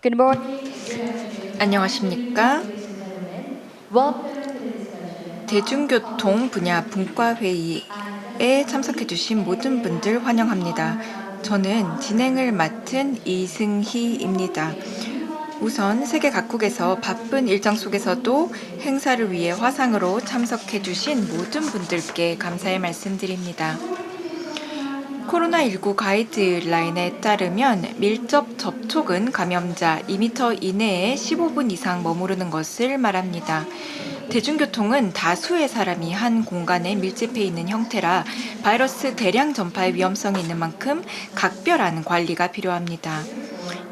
Good morning. 안녕하십니까? 대중교통 분야 분과회의에 참석해주신 모든 분들 환영합니다. 저는 진행을 맡은 이승희입니다. 우선 세계 각국에서 바쁜 일정 속에서도 행사를 위해 화상으로 참석해주신 모든 분들께 감사의 말씀드립니다. 코로나19 가이드라인에 따르면 밀접 접촉은 감염자 2m 이내에 15분 이상 머무르는 것을 말합니다. 대중교통은 다수의 사람이 한 공간에 밀집해 있는 형태라 바이러스 대량 전파의 위험성이 있는 만큼 각별한 관리가 필요합니다.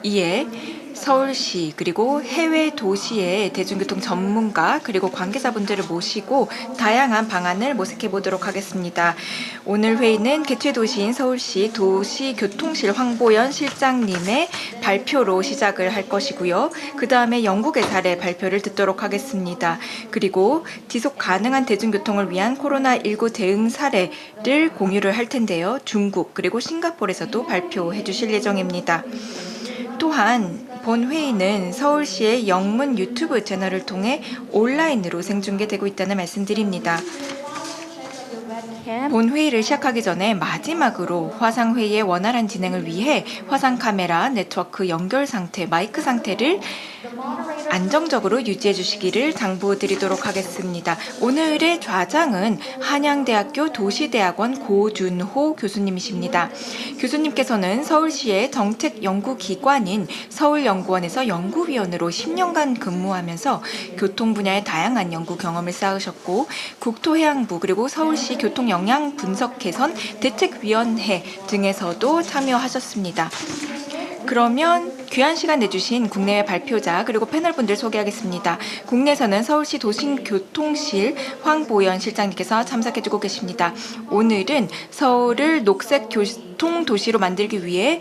이에 서울시 그리고 해외 도시의 대중교통 전문가 그리고 관계자분들을 모시고 다양한 방안을 모색해 보도록 하겠습니다. 오늘 회의는 개최 도시인 서울시 도시교통실 황보연 실장님의 발표로 시작을 할 것이고요. 그 다음에 영국의 사례 발표를 듣도록 하겠습니다. 그리고 지속 가능한 대중교통을 위한 코로나19 대응 사례를 공유를 할 텐데요. 중국 그리고 싱가포르에서도 발표해 주실 예정입니다. 또한 본 회의는 서울시의 영문 유튜브 채널을 통해 온라인으로 생중계되고 있다는 말씀드립니다. 본 회의를 시작하기 전에 마지막으로 화상회의의 원활한 진행을 위해 화상 카메라, 네트워크 연결 상태, 마이크 상태를 안정적으로 유지해 주시기를 당부드리도록 하겠습니다. 오늘의 좌장은 한양대학교 도시대학원 고준호 교수님이십니다. 교수님께서는 서울시의 정책연구기관인 서울연구원에서 연구위원으로 10년간 근무하면서 교통 분야의 다양한 연구 경험을 쌓으셨고 국토해양부 그리고 서울시 교통영향분석개선 대책위원회 등에서도 참여하셨습니다. 그러면 귀한 시간 내주신 국내외 발표자 그리고 패널분들 소개하겠습니다. 국내에서는 서울시 도심교통실 황보연 실장님께서 참석해주고 계십니다. 오늘은 서울을 녹색 교통도시로 만들기 위해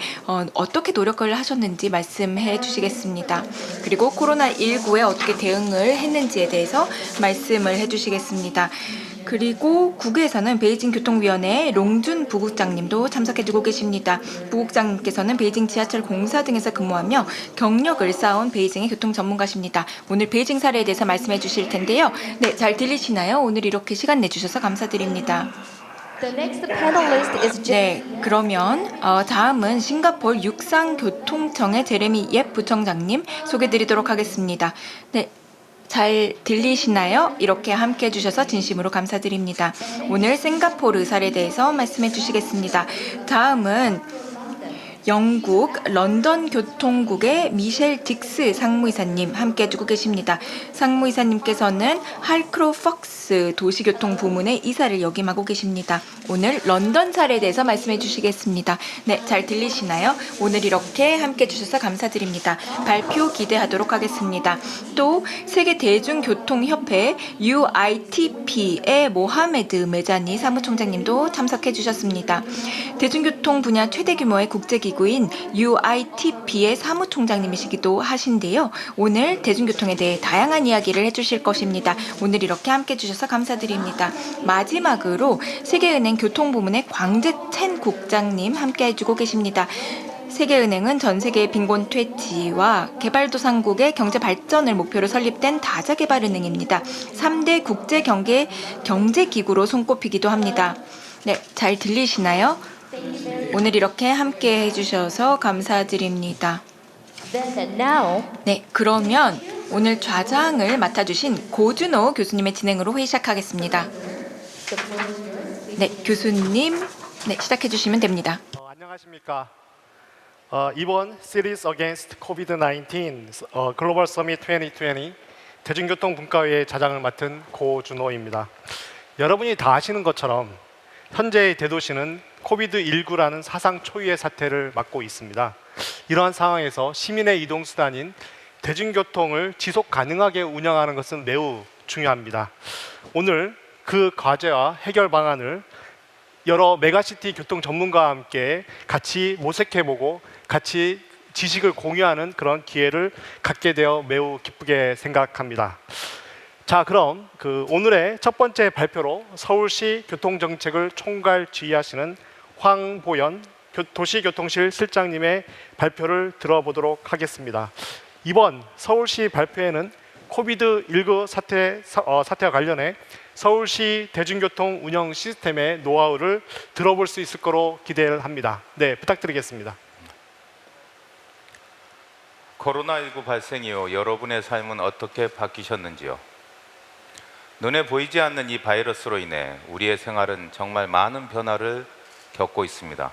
어떻게 노력을 하셨는지 말씀해 주시겠습니다. 그리고 코로나19에 어떻게 대응을 했는지에 대해서 말씀을 해주시겠습니다. 그리고 국외에서는 베이징 교통위원회 롱준 부국장님도 참석해주고 계십니다. 부국장님께서는 베이징 지하철 공사 등에서 근무하며 경력을 쌓은 베이징의 교통 전문가십니다. 오늘 베이징 사례에 대해서 말씀해 주실 텐데요. 네, 잘 들리시나요? 오늘 이렇게 시간 내주셔서 감사드립니다. 네, 그러면 다음은 싱가포르 육상교통청의 제레미 옙 부청장님 소개드리도록 하겠습니다. 네. 잘 들리시나요? 이렇게 함께 해주셔서 진심으로 감사드립니다. 오늘 싱가포르 사례에 대해서 말씀해 주시겠습니다. 다음은 영국 런던 교통국의 미셸 딕스 상무이사님 함께 해주고 계십니다. 상무이사님께서는 할크로폭스 도시교통 부문의 이사를 역임하고 계십니다. 오늘 런던 사례에 대해서 말씀해 주시겠습니다. 네, 잘 들리시나요? 오늘 이렇게 함께 해주셔서 감사드립니다. 발표 기대하도록 하겠습니다. 또 세계 대중교통협회 UITP의 모하메드 메자니 사무총장님도 참석해 주셨습니다. 대중교통 분야 최대 규모의 국제기구인 UITP의 사무총장님이시기도 하신데요. 오늘 대중교통에 대해 다양한 이야기를 해주실 것입니다. 오늘 이렇게 함께 해주셔서 감사드립니다. 마지막으로 세계은행 교통부문의 광재첸 국장님 함께 해주고 계십니다. 세계은행은 전 세계의 빈곤 퇴치와 개발도상국의 경제 발전을 목표로 설립된 다자개발은행입니다. 3대 국제경제기구로 손꼽히기도 합니다. 네, 잘 들리시나요? 오늘 이렇게 함께 해주셔서 감사드립니다. 네, 그러면 오늘 좌장을 맡아주신 고준호 교수님의 진행으로 회의 시작하겠습니다. 네, 교수님, 네, 시작해주시면 됩니다. 안녕하십니까. 이번 Cities Against COVID-19 글로벌 서밋 2020 대중교통 분과회의 좌장을 맡은 고준호입니다. 여러분이 다 아시는 것처럼 현재의 대도시는 코비드19라는 사상 초유의 사태를 맞고 있습니다. 이러한 상황에서 시민의 이동수단인 대중교통을 지속 가능하게 운영하는 것은 매우 중요합니다. 오늘 그 과제와 해결 방안을 여러 메가시티 교통 전문가와 함께 같이 모색해보고 같이 지식을 공유하는 그런 기회를 갖게 되어 매우 기쁘게 생각합니다. 자, 그럼 오늘의 첫 번째 발표로 서울시 교통정책을 총괄 지휘하시는 황보연 도시교통실 실장님의 발표를 들어보도록 하겠습니다. 이번 서울시 발표에는 코비드19 사태와 관련해 서울시 대중교통 운영 시스템의 노하우를 들어볼 수 있을 거로 기대를 합니다. 네, 부탁드리겠습니다. 코로나19 발생 이후 여러분의 삶은 어떻게 바뀌셨는지요? 눈에 보이지 않는 이 바이러스로 인해 우리의 생활은 정말 많은 변화를 겪고 있습니다.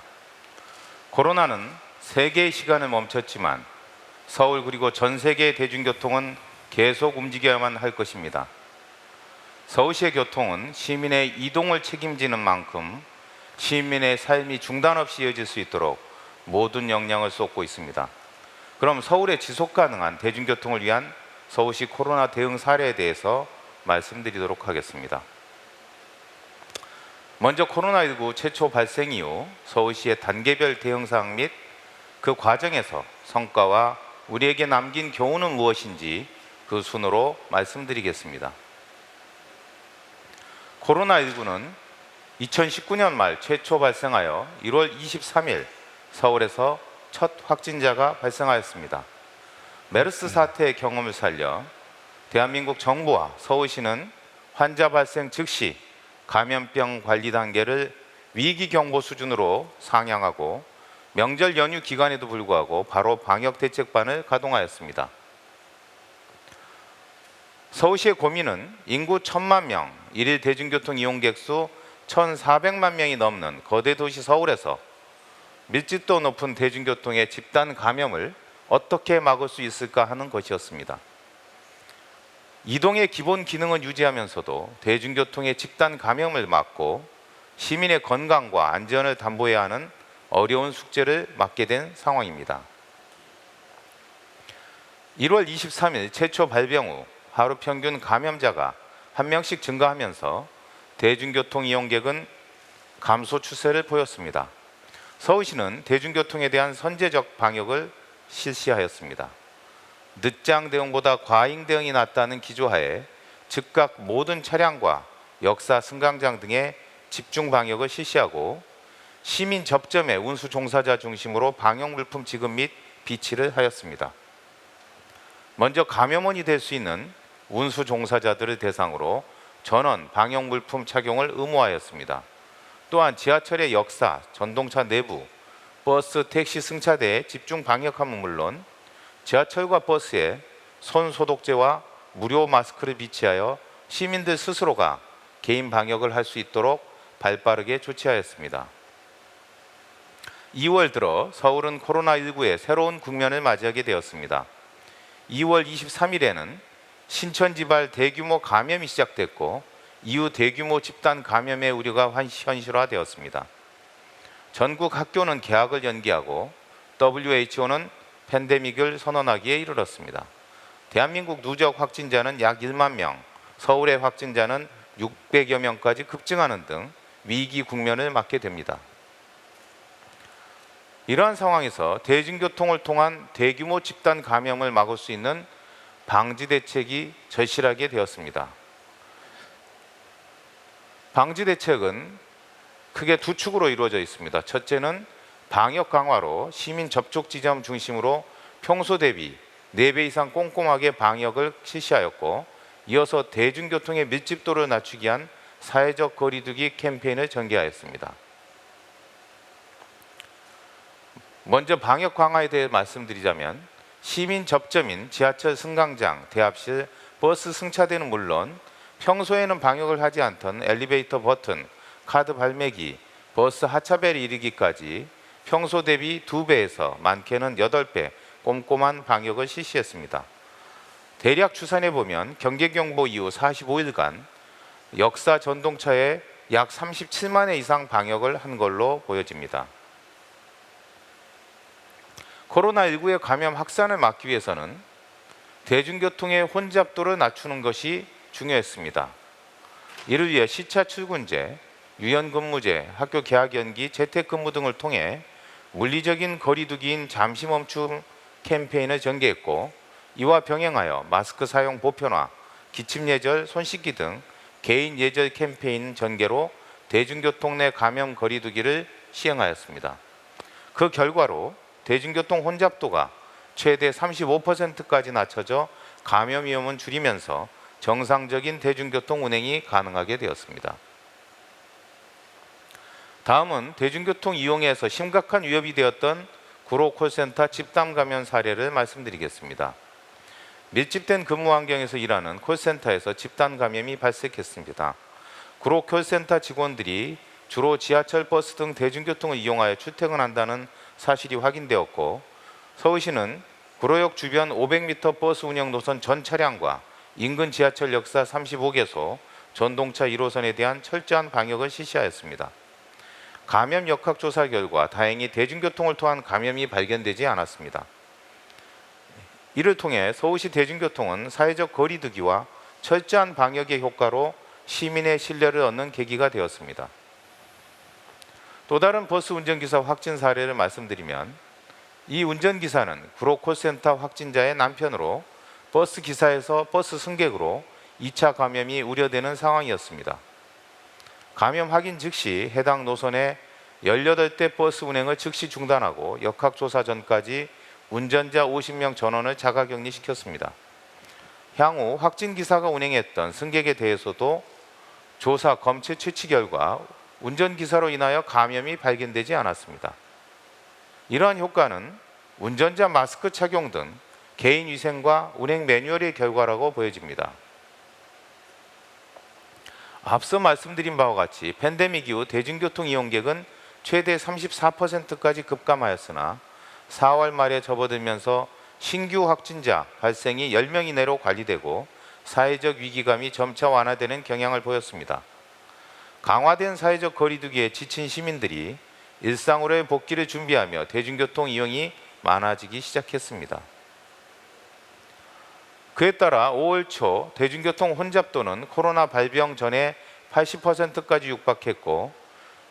코로나는 세계의 시간을 멈췄지만 서울 그리고 전 세계의 대중교통은 계속 움직여야만 할 것입니다. 서울시의 교통은 시민의 이동을 책임지는 만큼 시민의 삶이 중단 없이 이어질 수 있도록 모든 역량을 쏟고 있습니다. 그럼 서울의 지속 가능한 대중교통을 위한 서울시 코로나 대응 사례에 대해서 말씀드리도록 하겠습니다. 먼저 코로나19 최초 발생 이후 서울시의 단계별 대응사항 및 그 과정에서 성과와 우리에게 남긴 교훈은 무엇인지 그 순으로 말씀드리겠습니다. 코로나19는 2019년 말 최초 발생하여 1월 23일 서울에서 첫 확진자가 발생하였습니다. 메르스 사태의 경험을 살려 대한민국 정부와 서울시는 환자 발생 즉시 감염병 관리 단계를 위기 경보 수준으로 상향하고 명절 연휴 기간에도 불구하고 바로 방역 대책반을 가동하였습니다. 서울시의 고민은 인구 1,000만 명, 일일 대중교통 이용객 수 1,400만 명이 넘는 거대 도시 서울에서 밀집도 높은 대중교통의 집단 감염을 어떻게 막을 수 있을까 하는 것이었습니다. 이동의 기본 기능은 유지하면서도 대중교통의 집단 감염을 막고 시민의 건강과 안전을 담보해야 하는 어려운 숙제를 맡게 된 상황입니다. 1월 23일 최초 발병 후 하루 평균 감염자가 1명씩 증가하면서 대중교통 이용객은 감소 추세를 보였습니다. 서울시는 대중교통에 대한 선제적 방역을 실시하였습니다. 늦장 대응보다 과잉 대응이 낫다는 기조하에 즉각 모든 차량과 역사 승강장 등의 집중 방역을 실시하고 시민 접점에 운수 종사자 중심으로 방역 물품 지급 및 비치를 하였습니다. 먼저 감염원이 될 수 있는 운수 종사자들을 대상으로 전원 방역 물품 착용을 의무화하였습니다. 또한 지하철의 역사, 전동차 내부, 버스, 택시 승차대에 집중 방역함은 물론 지하철과 버스에 손 소독제와 무료 마스크를 비치하여 시민들 스스로가 개인 방역을 할 수 있도록 발빠르게 조치하였습니다. 2월 들어 서울은 코로나19의 새로운 국면을 맞이하게 되었습니다. 2월 23일에는 신천지발 대규모 감염이 시작됐고 이후 대규모 집단 감염의 우려가 현실화되었습니다. 전국 학교는 개학을 연기하고 WHO는 팬데믹을 선언하기에 이르렀습니다. 대한민국 누적 확진자는 약 1만 명, 서울의 확진자는 600여 명까지 급증하는 등 위기 국면을 맞게 됩니다. 이러한 상황에서 대중교통을 통한 대규모 집단 감염을 막을 수 있는 방지 대책이 절실하게 되었습니다. 방지 대책은 크게 두 축으로 이루어져 있습니다. 첫째는 방역 강화로 시민 접촉 지점 중심으로 평소 대비 4배 이상 꼼꼼하게 방역을 실시하였고, 이어서 대중교통의 밀집도를 낮추기 위한 사회적 거리두기 캠페인을 전개하였습니다. 먼저 방역 강화에 대해 말씀드리자면 시민 접점인 지하철 승강장, 대합실, 버스 승차대는 물론 평소에는 방역을 하지 않던 엘리베이터 버튼, 카드 발매기, 버스 하차벨 이르기까지 평소 대비 2배에서 많게는 8배 꼼꼼한 방역을 실시했습니다. 대략 추산해 보면 경계경보 이후 45일간 역사 전동차에 약 37만 회 이상 방역을 한 걸로 보여집니다. 코로나19의 감염 확산을 막기 위해서는 대중교통의 혼잡도를 낮추는 것이 중요했습니다. 이를 위해 시차 출근제, 유연근무제, 학교 개학 연기, 재택근무 등을 통해 물리적인 거리두기인 잠시 멈춤 캠페인을 전개했고, 이와 병행하여 마스크 사용 보편화, 기침 예절, 손 씻기 등 개인 예절 캠페인 전개로 대중교통 내 감염 거리두기를 시행하였습니다. 그 결과로 대중교통 혼잡도가 최대 35%까지 낮춰져 감염 위험은 줄이면서 정상적인 대중교통 운행이 가능하게 되었습니다. 다음은 대중교통 이용에서 심각한 위협이 되었던 구로 콜센터 집단 감염 사례를 말씀드리겠습니다. 밀집된 근무 환경에서 일하는 콜센터에서 집단 감염이 발생했습니다. 구로 콜센터 직원들이 주로 지하철, 버스 등 대중교통을 이용하여 출퇴근한다는 사실이 확인되었고, 서울시는 구로역 주변 500m 버스 운영 노선 전 차량과 인근 지하철 역사 35개소, 전동차 1호선에 대한 철저한 방역을 실시하였습니다. 감염 역학조사 결과 다행히 대중교통을 통한 감염이 발견되지 않았습니다. 이를 통해 서울시 대중교통은 사회적 거리두기와 철저한 방역의 효과로 시민의 신뢰를 얻는 계기가 되었습니다. 또 다른 버스 운전기사 확진 사례를 말씀드리면, 이 운전기사는 구로 콜센터 확진자의 남편으로 버스 기사에서 버스 승객으로 2차 감염이 우려되는 상황이었습니다. 감염 확인 즉시 해당 노선에 18대 버스 운행을 즉시 중단하고 역학조사 전까지 운전자 50명 전원을 자가격리시켰습니다. 향후 확진기사가 운행했던 승객에 대해서도 조사, 검체 채취 결과 운전기사로 인하여 감염이 발견되지 않았습니다. 이러한 효과는 운전자 마스크 착용 등 개인위생과 운행 매뉴얼의 결과라고 보여집니다. 앞서 말씀드린 바와 같이 팬데믹 이후 대중교통 이용객은 최대 34%까지 급감하였으나 4월 말에 접어들면서 신규 확진자 발생이 10명 이내로 관리되고 사회적 위기감이 점차 완화되는 경향을 보였습니다. 강화된 사회적 거리두기에 지친 시민들이 일상으로의 복귀를 준비하며 대중교통 이용이 많아지기 시작했습니다. 그에 따라 5월 초 대중교통 혼잡도는 코로나 발병 전에 80%까지 육박했고,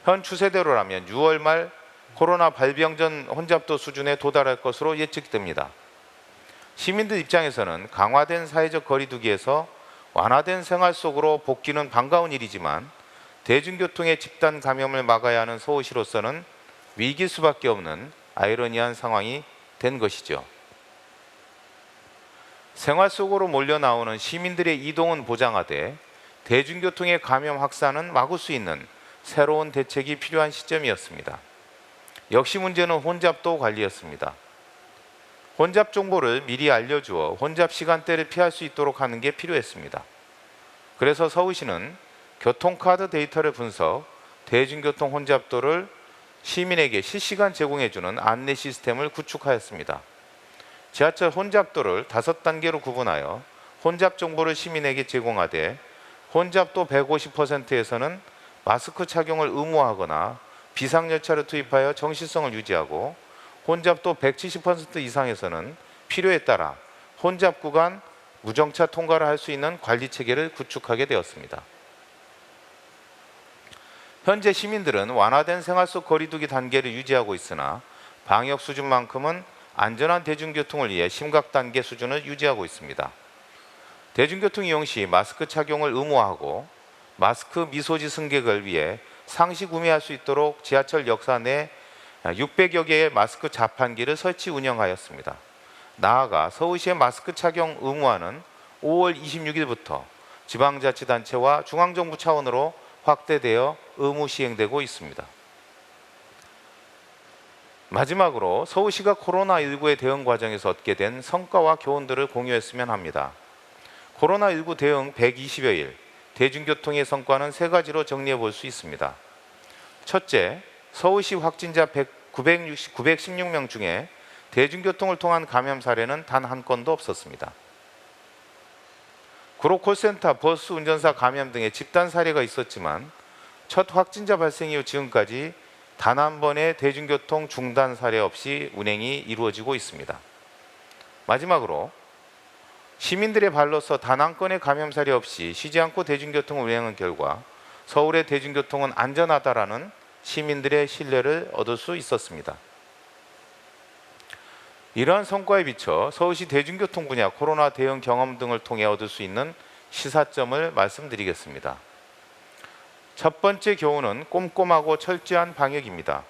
현 추세대로라면 6월 말 코로나 발병 전 혼잡도 수준에 도달할 것으로 예측됩니다. 시민들 입장에서는 강화된 사회적 거리두기에서 완화된 생활 속으로 복귀는 반가운 일이지만, 대중교통의 집단 감염을 막아야 하는 서울시로서는 위기일 수밖에 없는 아이러니한 상황이 된 것이죠. 생활 속으로 몰려 나오는 시민들의 이동은 보장하되 대중교통의 감염 확산은 막을 수 있는 새로운 대책이 필요한 시점이었습니다. 역시 문제는 혼잡도 관리였습니다. 혼잡 정보를 미리 알려주어 혼잡 시간대를 피할 수 있도록 하는 게 필요했습니다. 그래서 서울시는 교통카드 데이터를 분석, 대중교통 혼잡도를 시민에게 실시간 제공해주는 안내 시스템을 구축하였습니다. 지하철 혼잡도를 5단계로 구분하여 혼잡 정보를 시민에게 제공하되, 혼잡도 150%에서는 마스크 착용을 의무화하거나 비상열차를 투입하여 정시성을 유지하고, 혼잡도 170% 이상에서는 필요에 따라 혼잡 구간 무정차 통과를 할 수 있는 관리 체계를 구축하게 되었습니다. 현재 시민들은 완화된 생활 속 거리두기 단계를 유지하고 있으나 방역 수준만큼은 안전한 대중교통을 위해 심각 단계 수준을 유지하고 있습니다. 대중교통 이용 시 마스크 착용을 의무화하고 마스크 미소지 승객을 위해 상시 구매할 수 있도록 지하철 역사 내 600여 개의 마스크 자판기를 설치 운영하였습니다. 나아가 서울시의 마스크 착용 의무화는 5월 26일부터 지방자치단체와 중앙정부 차원으로 확대되어 의무 시행되고 있습니다. 마지막으로 서울시가 코로나19의 대응 과정에서 얻게 된 성과와 교훈들을 공유했으면 합니다. 코로나19 대응 120여일, 대중교통의 성과는 3가지로 정리해 볼 수 있습니다. 첫째, 서울시 확진자 916명 중에 대중교통을 통한 감염 사례는 단 한 건도 없었습니다. 구로 콜센터, 버스 운전사 감염 등의 집단 사례가 있었지만 첫 확진자 발생 이후 지금까지 단 한 번의 대중교통 중단 사례 없이 운행이 이루어지고 있습니다. 마지막으로 시민들의 발로서 단 한 건의 감염 사례 없이 쉬지 않고 대중교통을 운행한 결과 서울의 대중교통은 안전하다라는 시민들의 신뢰를 얻을 수 있었습니다. 이러한 성과에 비춰 서울시 대중교통 분야 코로나 대응 경험 등을 통해 얻을 수 있는 시사점을 말씀드리겠습니다. 첫 번째 교훈은 꼼꼼하고 철저한 방역입니다.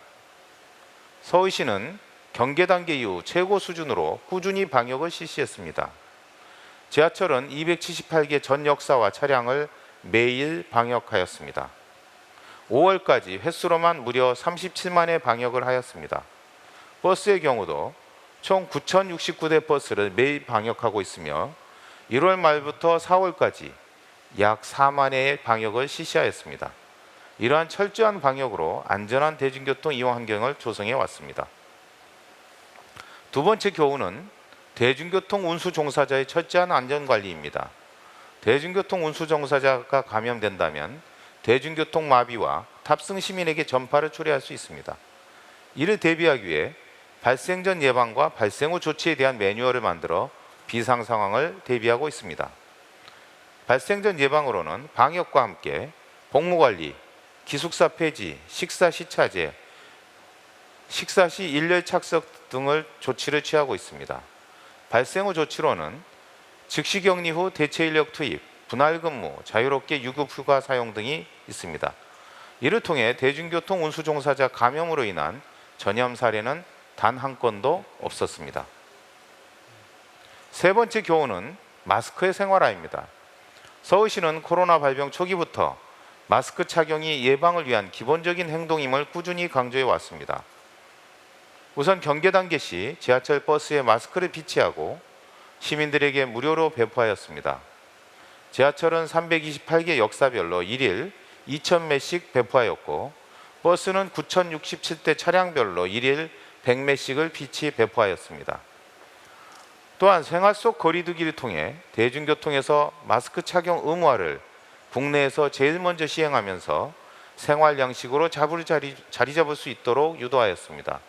서울시는 경계 단계 이후 최고 수준으로 꾸준히 방역을 실시했습니다. 지하철은 278개 전 역사와 차량을 매일 방역하였습니다. 5월까지 횟수로만 무려 37만회 방역을 하였습니다. 버스의 경우도 총 9,069대 버스를 매일 방역하고 있으며 1월 말부터 4월까지 약 4만 회의 방역을 실시하였습니다. 이러한 철저한 방역으로 안전한 대중교통 이용 환경을 조성해 왔습니다. 두 번째 교훈은 대중교통 운수 종사자의 철저한 안전관리입니다. 대중교통 운수 종사자가 감염된다면 대중교통 마비와 탑승 시민에게 전파를 초래할 수 있습니다. 이를 대비하기 위해 발생 전 예방과 발생 후 조치에 대한 매뉴얼을 만들어 비상 상황을 대비하고 있습니다. 발생 전 예방으로는 방역과 함께 복무관리, 기숙사 폐지, 식사 시 차제, 식사 시 일렬 착석 등을 조치를 취하고 있습니다. 발생 후 조치로는 즉시 격리 후 대체 인력 투입, 분할 근무, 자유롭게 유급 휴가 사용 등이 있습니다. 이를 통해 대중교통 운수 종사자 감염으로 인한 전염 사례는 단 한 건도 없었습니다. 세 번째 교훈은 마스크의 생활화입니다. 서울시는 코로나 발병 초기부터 마스크 착용이 예방을 위한 기본적인 행동임을 꾸준히 강조해 왔습니다. 우선 경계 단계 시 지하철 버스에 마스크를 비치하고 시민들에게 무료로 배포하였습니다. 지하철은 328개 역사별로 1일 2,000매씩 배포하였고 버스는 9,067대 차량별로 1일 100매씩을 비치 배포하였습니다. 또한 생활 속 거리두기를 통해 대중교통에서 마스크 착용 의무화를 국내에서 제일 먼저 시행하면서 생활 양식으로 자리 잡을 수 있도록 유도하였습니다.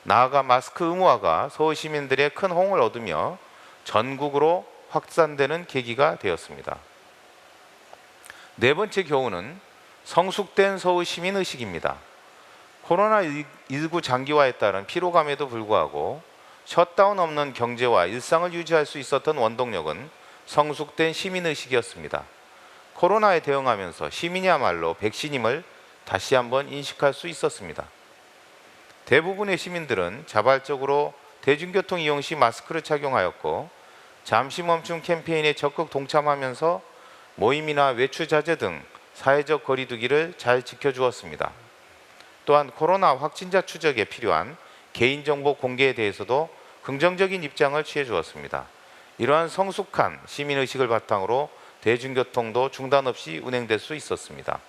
나아가 마스크 의무화가 서울 시민들의 큰 호응을 얻으며 전국으로 확산되는 계기가 되었습니다. 네 번째 교훈은 성숙된 서울 시민 의식입니다. 코로나19 장기화에 따른 피로감에도 불구하고 셧다운 없는 경제와 일상을 유지할 수 있었던 원동력은 성숙된 시민 의식이었습니다. 코로나에 대응하면서 시민이야말로 백신임을 다시 한번 인식할 수 있었습니다. 대부분의 시민들은 자발적으로 대중교통 이용 시 마스크를 착용하였고 잠시 멈춤 캠페인에 적극 동참하면서 모임이나 외출 자제 등 사회적 거리두기를 잘 지켜주었습니다. 또한 코로나 확진자 추적에 필요한 개인정보 공개에 대해서도 긍정적인 입장을 취해 주었습니다. 이러한 성숙한 시민의식을 바탕으로 대중교통도 중단 없이 운행될 수 있었습니다.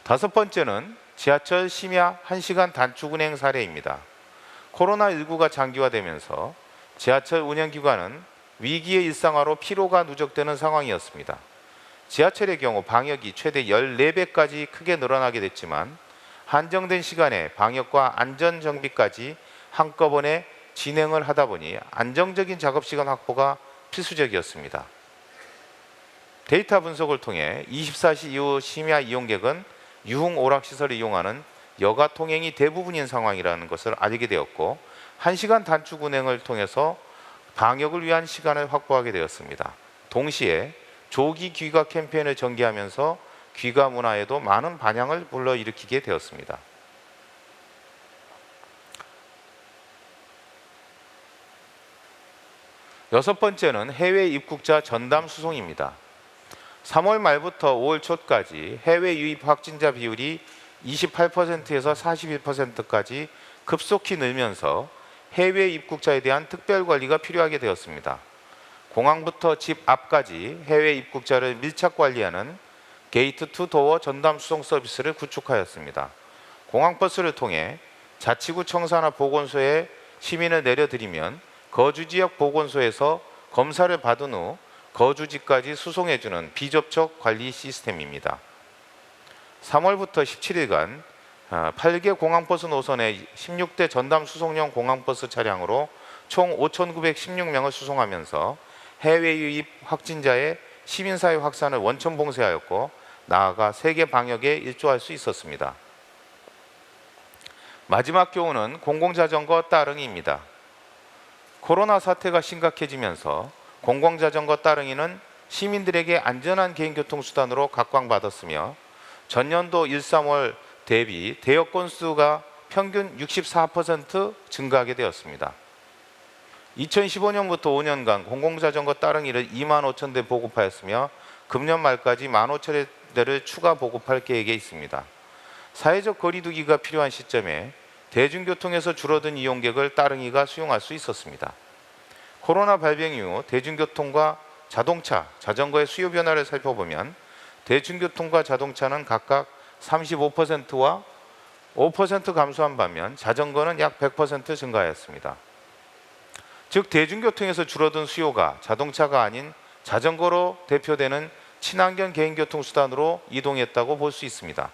다섯 번째는 지하철 심야 1시간 단축 운행 사례입니다. 코로나19가 장기화되면서 지하철 운영기관은 위기의 일상화로 피로가 누적되는 상황이었습니다. 지하철의 경우 방역이 최대 14배까지 크게 늘어나게 됐지만 한정된 시간에 방역과 안전 정비까지 한꺼번에 진행을 하다 보니 안정적인 작업시간 확보가 필수적이었습니다. 데이터 분석을 통해 24시 이후 심야 이용객은 유흥 오락시설을 이용하는 여가 통행이 대부분인 상황이라는 것을 알게 되었고 1시간 단축 운행을 통해서 방역을 위한 시간을 확보하게 되었습니다. 동시에 조기 귀가 캠페인을 전개하면서 귀가 문화에도 많은 반향을 불러일으키게 되었습니다. 여섯 번째는 해외 입국자 전담 수송입니다. 3월 말부터 5월 초까지 해외 유입 확진자 비율이 28%에서 41%까지 급속히 늘면서 해외 입국자에 대한 특별 관리가 필요하게 되었습니다. 공항부터 집 앞까지 해외 입국자를 밀착 관리하는 게이트 투 도어 전담 수송 서비스를 구축하였습니다. 공항버스를 통해 자치구청사나 보건소에 시민을 내려드리면 거주지역 보건소에서 검사를 받은 후 거주지까지 수송해주는 비접촉 관리 시스템입니다. 3월부터 17일간 8개 공항버스 노선의 16대 전담 수송용 공항버스 차량으로 총 5,916명을 수송하면서 해외 유입 확진자의 시민사회 확산을 원천 봉쇄하였고 나아가 세계 방역에 일조할 수 있었습니다. 마지막 교훈은 공공자전거 따릉이입니다. 코로나 사태가 심각해지면서 공공자전거 따릉이는 시민들에게 안전한 개인교통수단으로 각광받았으며 전년도 1, 3월 대비 대여 건수가 평균 64% 증가하게 되었습니다. 2015년부터 5년간 공공자전거 따릉이를 2만 5천 대 보급하였으며 금년 말까지 1만 5천 대를 추가 보급할 계획에 있습니다. 사회적 거리두기가 필요한 시점에 대중교통에서 줄어든 이용객을 따릉이가 수용할 수 있었습니다. 코로나 발병 이후 대중교통과 자동차, 자전거의 수요 변화를 살펴보면 대중교통과 자동차는 각각 35%와 5% 감소한 반면 자전거는 약 100% 증가하였습니다. 즉 대중교통에서 줄어든 수요가 자동차가 아닌 자전거로 대표되는 친환경 개인교통 수단으로 이동했다고 볼 수 있습니다.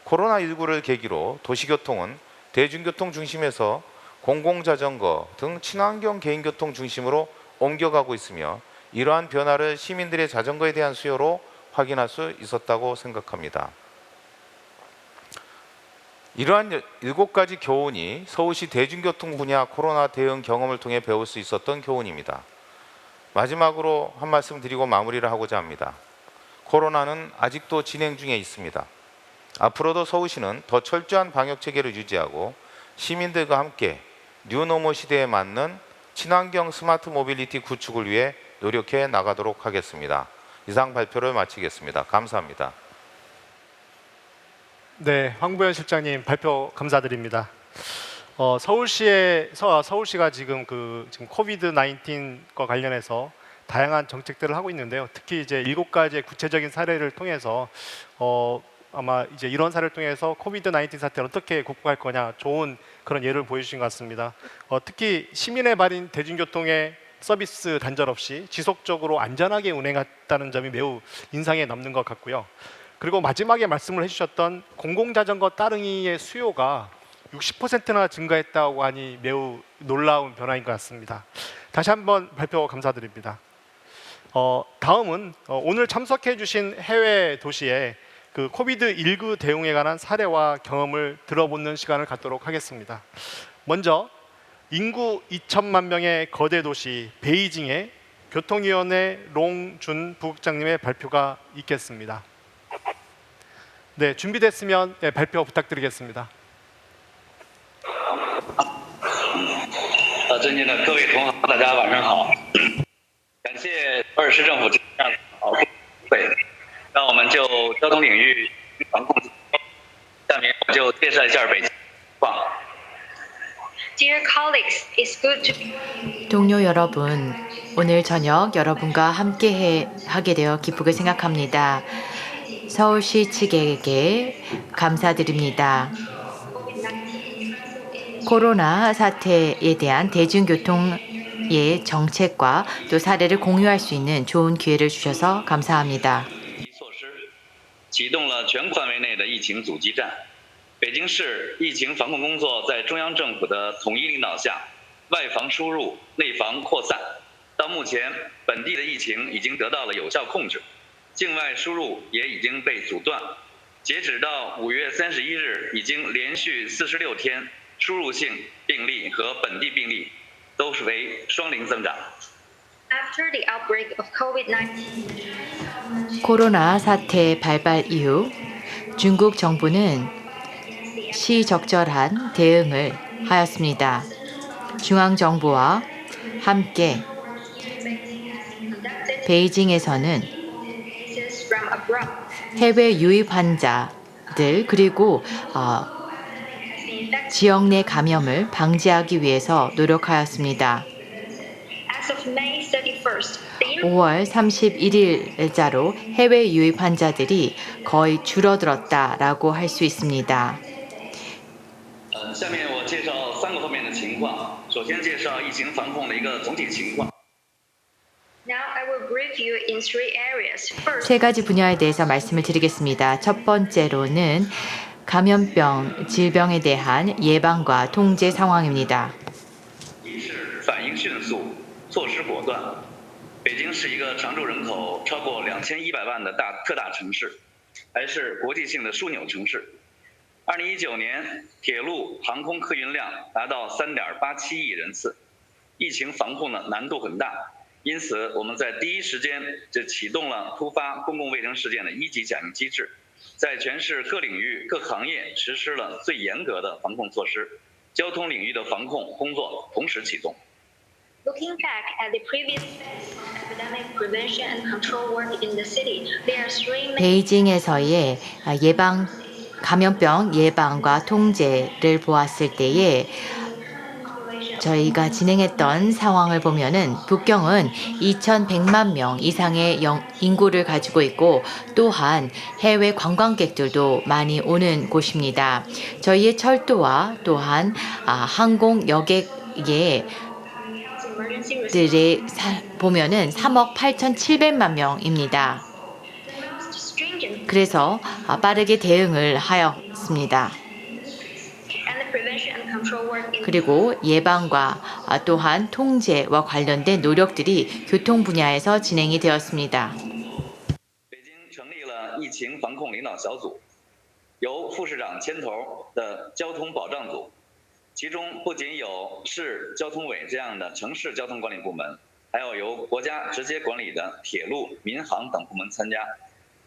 코로나19를 계기로 도시교통은 대중교통 중심에서 공공자전거 등 친환경 개인교통 중심으로 옮겨가고 있으며 이러한 변화를 시민들의 자전거에 대한 수요로 확인할 수 있었다고 생각합니다. 이러한 7가지 교훈이 서울시 대중교통 분야 코로나 대응 경험을 통해 배울 수 있었던 교훈입니다. 마지막으로 한 말씀 드리고 마무리를 하고자 합니다. 코로나는 아직도 진행 중에 있습니다. 앞으로도 서울시는 더 철저한 방역체계를 유지하고 시민들과 함께 뉴노멀 시대에 맞는 친환경 스마트 모빌리티 구축을 위해 노력해 나가도록 하겠습니다. 이상 발표를 마치겠습니다. 감사합니다. 네, 황보현 실장님 발표 감사드립니다. 서울시가 지금 코비드 19과 관련해서 다양한 정책들을 하고 있는데요. 특히 이제 7가지의 구체적인 사례를 통해서 아마 이제 이런 사례를 통해서 코비드 19 사태를 어떻게 극복할 거냐 좋은 그런 예를 보여주신 것 같습니다. 특히 시민의 발인 대중교통의 서비스 단절 없이 지속적으로 안전하게 운행했다는 점이 매우 인상에 남는 것 같고요. 그리고 마지막에 말씀을 해주셨던 공공자전거 따릉이의 수요가 60%나 증가했다고 하니 매우 놀라운 변화인 것 같습니다. 다시 한번 발표 감사드립니다. 다음은 오늘 참석해 주신 해외 도시의 코비드19 대응에 관한 사례와 경험을 들어보는 시간을 갖도록 하겠습니다. 먼저 인구 2천만 명의 거대 도시 베이징의 교통위원회 롱준 부국장님의 발표가 있겠습니다. 네, 준비됐으면 발표 부탁드리겠습니다. 尊敬的各位同行，大家晚上好！感谢首尔市政府这样的好机会，让我们就交通领域防控。下面我就介绍一下北京情况。 Dear colleagues, it's good to be. 동료 여러분, 오늘 저녁 여러분과 함께 하게 되어 기쁘게 생각합니다. 서울시 측에게 감사드립니다. 코로나 사태에 대한 대중교통의 정책과 또 사례를 공유할 수 있는 좋은 기회를 주셔서 감사합니다. 措施启动了全范围内的疫情阻击战。北京市疫情防控工作在中央政府的统一领导下，外防输入，内防扩散。到目前，本地的疫情已经得到了有效控制，境外输入也已经被阻断。截止到5月31日，已经连续46天，输入性病例和本地病例都是为双零增长。 After the outbreak of COVID-19, 코로나 사태 발발 이후 중국 정부는 시적절한 대응을 하였습니다. 중앙정부와 함께 베이징에서는 cases from abroad 해외 유입 환자들 그리고 지역 내 감염을 방지하기 위해서 노력하였습니다. as of May 31st, the 5월 31일자로 해외 유입 환자들이 거의 줄어들었다라고 할 수 있습니다. 下面我介绍3个方面的情况。首先介绍疫情防控的一个总体情况。 now I will brief you in 3 areas. First, 세 가지 분야에 대해서 말씀을 드리겠습니다. 첫 번째로는 감염병, 질병에 대한 예방과 통제 상황입니다. 一是反应迅速，措施果断。北京是一个常住人口超过2100万的特大城市，还是国际性的枢纽城市。2019年，铁路、航空客运量达到3.87亿人次。疫情防控呢难度很大，因此，我们在第一时间就启动了突发公共卫生事件的一级响应机制，在全市各领域、各行业实施了最严格的防控措施，交通领域的防控工作同时启动。 Looking back at the previous phase of epidemic prevention and control work in the city, there are three main 베이징에서의 감염병 예방과 통제를 보았을 때에 저희가 진행했던 상황을 보면은 북경은 2,100만 명 이상의 인구를 가지고 있고 또한 해외 관광객들도 많이 오는 곳입니다. 저희의 철도와 또한 항공 여객의 emergency response. 들의 보면은 3억 8,700만 명입니다. Stringent 그래서 빠르게 대응을 하였습니다. and the prevention and control work in 그리고 예방과 또한 통제와 관련된 노력들이 교통 분야에서 진행이 되었습니다. 北京成立了疫情防控领导小组，由副市长牵头的交通保障组，其中不仅有市交通委这样的城市交通管理部门，还有由国家直接管理的铁路、民航等部门参加，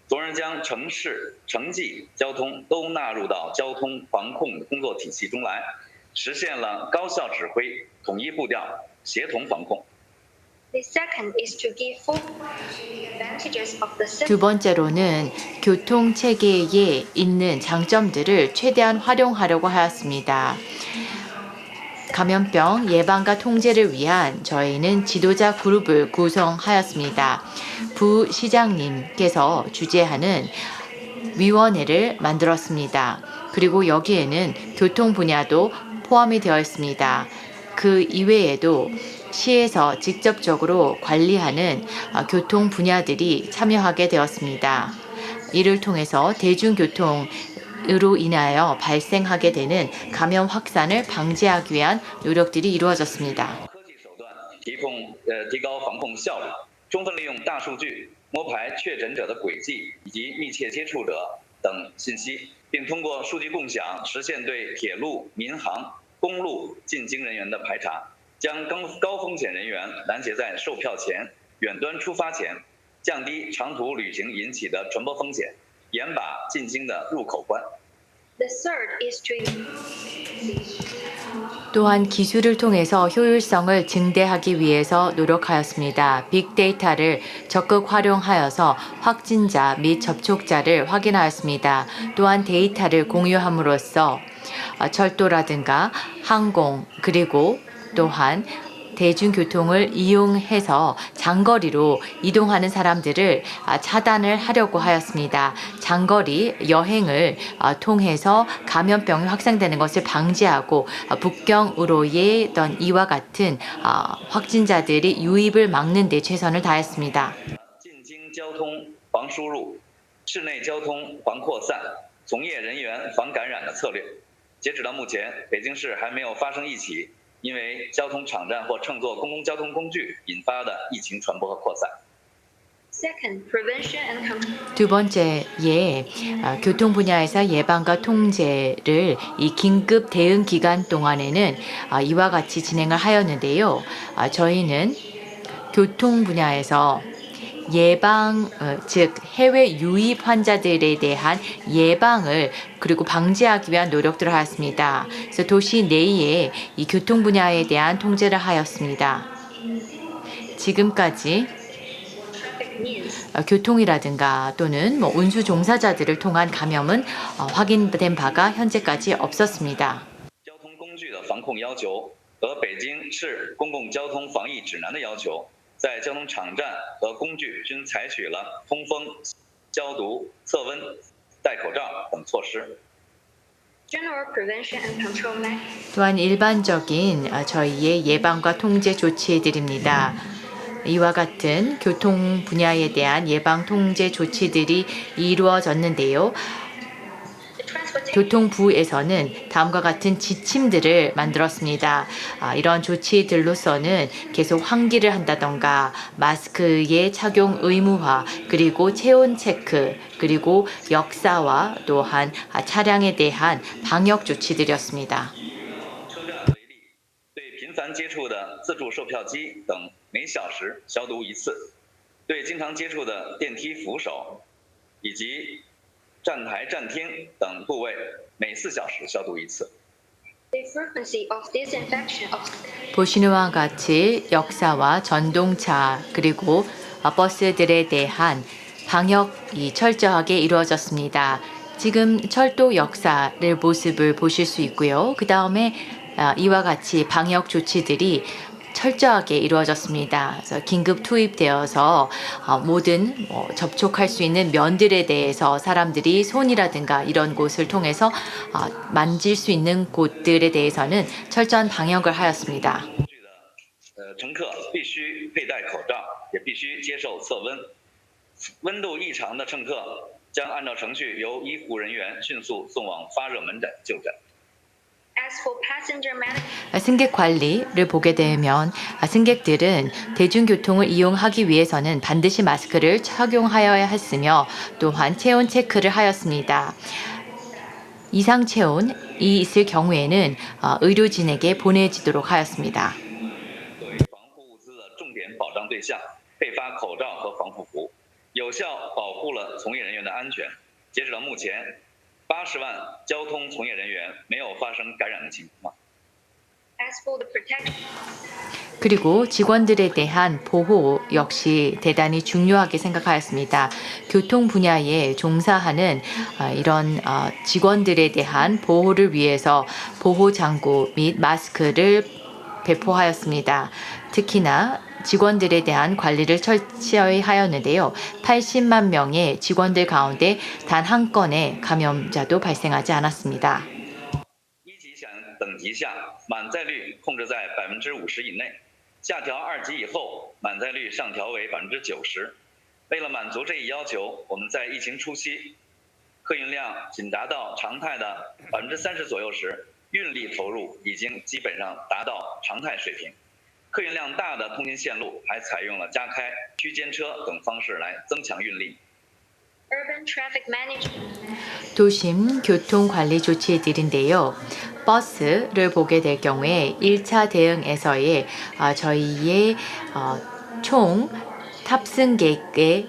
从而将城市、城际交通都纳入到交通防控工作体系中来，实现了高效指挥、统一步调、协同防控。 The second is to give full advantages of the 두 system. 번째로는 교통 체계에 있는 장점들을 최대한 활용하려고 하였습니다. 감염병 예방과 통제를 위한 저희는 지도자 그룹을 구성하였습니다. 부시장님께서 주재하는 위원회를 만들었습니다. 그리고 여기에는 교통 분야도 포함이 되어 있습니다. 그 이외에도 시에서 직접적으로 관리하는 교통 분야들이 참여하게 되었습니다. 이를 통해서 대중교통으로 인하여 발생하게 되는 감염 확산을 방지하기 위한 노력들이 이루어졌습니다. 科技手段提高防控效率，充分利用大数据摸排确诊者的轨迹以及密切接触者等信息，并通过数据共享实现对铁路、民航、公路进京人员的排查，将高风险人员拦截在售票前、远端出发前，降低长途旅行引起的传播风险，严把进京的入口关。 The third is to 또한 기술을 통해서 효율성을 증대하기 위해서 노력하였습니다. 빅데이터를 적극 활용하여서 확진자 및 접촉자를 확인하였습니다. 또한 데이터를 공유함으로써 철도라든가 항공 그리고 또한 대중교통을 이용해서 장거리로 이동하는 사람들을 차단을 하려고 하였습니다. 장거리 여행을 통해서 감염병이 확산되는 것을 방지하고 북경으로의 이와 같은 확진자들이 유입을 막는 데 최선을 다했습니다. 进京交通防输入、市内交通防扩散、从业人员防感染的策略。截止到目前，北京市还没有发生一起因为交通场站或乘坐公共交通工具引发的疫情传播和扩散。 second prevention and control. 두 번째에 교통 분야에서 예방과 통제를 이 긴급 대응 기간 동안에는 이와 같이 진행을 하였는데요. 저희는 교통 분야에서 예방, 즉 해외 유입 환자들에 대한 예방을 그리고 방지하기 위한 노력들을 하였습니다. 그래서 도시 내에 이 교통 분야에 대한 통제를 하였습니다. 지금까지 Traffic means 교통이라든가 또는 운수 종사자들을 통한 감염은 확인된 바가 현재까지 없었습니다. 交通工具的防控要求和北京市公共交通防疫指南的要求，在交通场站和工具均采取了通风、消毒、测温、戴口罩等措施。 general prevention and control measures. 또한 일반적인 저희의 예방과 통제 조치들입니다. 이와 같은 교통 분야에 대한 예방 통제 조치들이 이루어졌는데요. The transportation 교통부에서는 다음과 같은 지침들을 만들었습니다. 이런 조치들로서는 계속 환기를 한다던가 마스크의 착용 의무화 그리고 체온 체크 그리고 역사와 또한 차량에 대한 방역 조치들이었습니다. 车站为例，对频繁繁接触的自助售票机等每小时消毒1次，对经常接触的电梯扶手以及站台、站厅等部位每4小时消毒1次。 The frequency of disinfection of 보시는 바와 같이 역사와 전동차 그리고 버스들에 대한 방역이 철저하게 이루어졌습니다. 지금 철도 역사를 모습을 보실 수 있고요. 그 다음에 이와 같이 방역 조치들이 철저하게 이루어졌습니다. 그래서 긴급 투입되어서 모든 접촉할 수 있는 면들에 대해서 사람들이 손이라든가 이런 곳을 통해서 만질 수 있는 곳들에 대해서는 철저한 방역을 하였습니다. 乘客必须佩戴口罩，也必须接受测温。温度异常的乘客将按照程序由医护人员迅速送往发热门诊就诊。 as for passenger medical 승객 관리를 보게 되면 승객들은 대중교통을 이용하기 위해서는 반드시 마스크를 착용하여야 했으며 또한 체온 체크를 하였습니다. 이상 체온이 있을 경우에는 의료진에게 보내지도록 하였습니다. 作为防护物资的重点保障对象，配发口罩和防护服，有效保护了从业人员的安全。截止到目前，80万交通从业人员没有发生感染的情况。 as for the protection 그리고 직원들에 대한 보호 역시 대단히 중요하게 생각하였습니다. 교통 분야에 종사하는 이런 직원들에 대한 보호를 위해서 보호 장구 및 마스크를 배포하였습니다. 특히나 직원들에 대한 관리를 철저히 하였는데요. 80만 명의 직원들 가운데 단 한 건의 감염자도 발생하지 않았습니다. 一级等级下，满载率控制在50%以内，下调2级以后，满载率上调为90%。为了满足这一要求，我们在疫情初期，客运量仅达到常态的30%左右时，运力投入已经基本上达到常态水平。客运量大的通勤线路还采用了加开、区间车等方式来增强运力。 urban traffic management 도심 교통 관리 조치들인데요. 버스를 보게 될 경우에 1차 대응에서의 저희의 총 탑승객의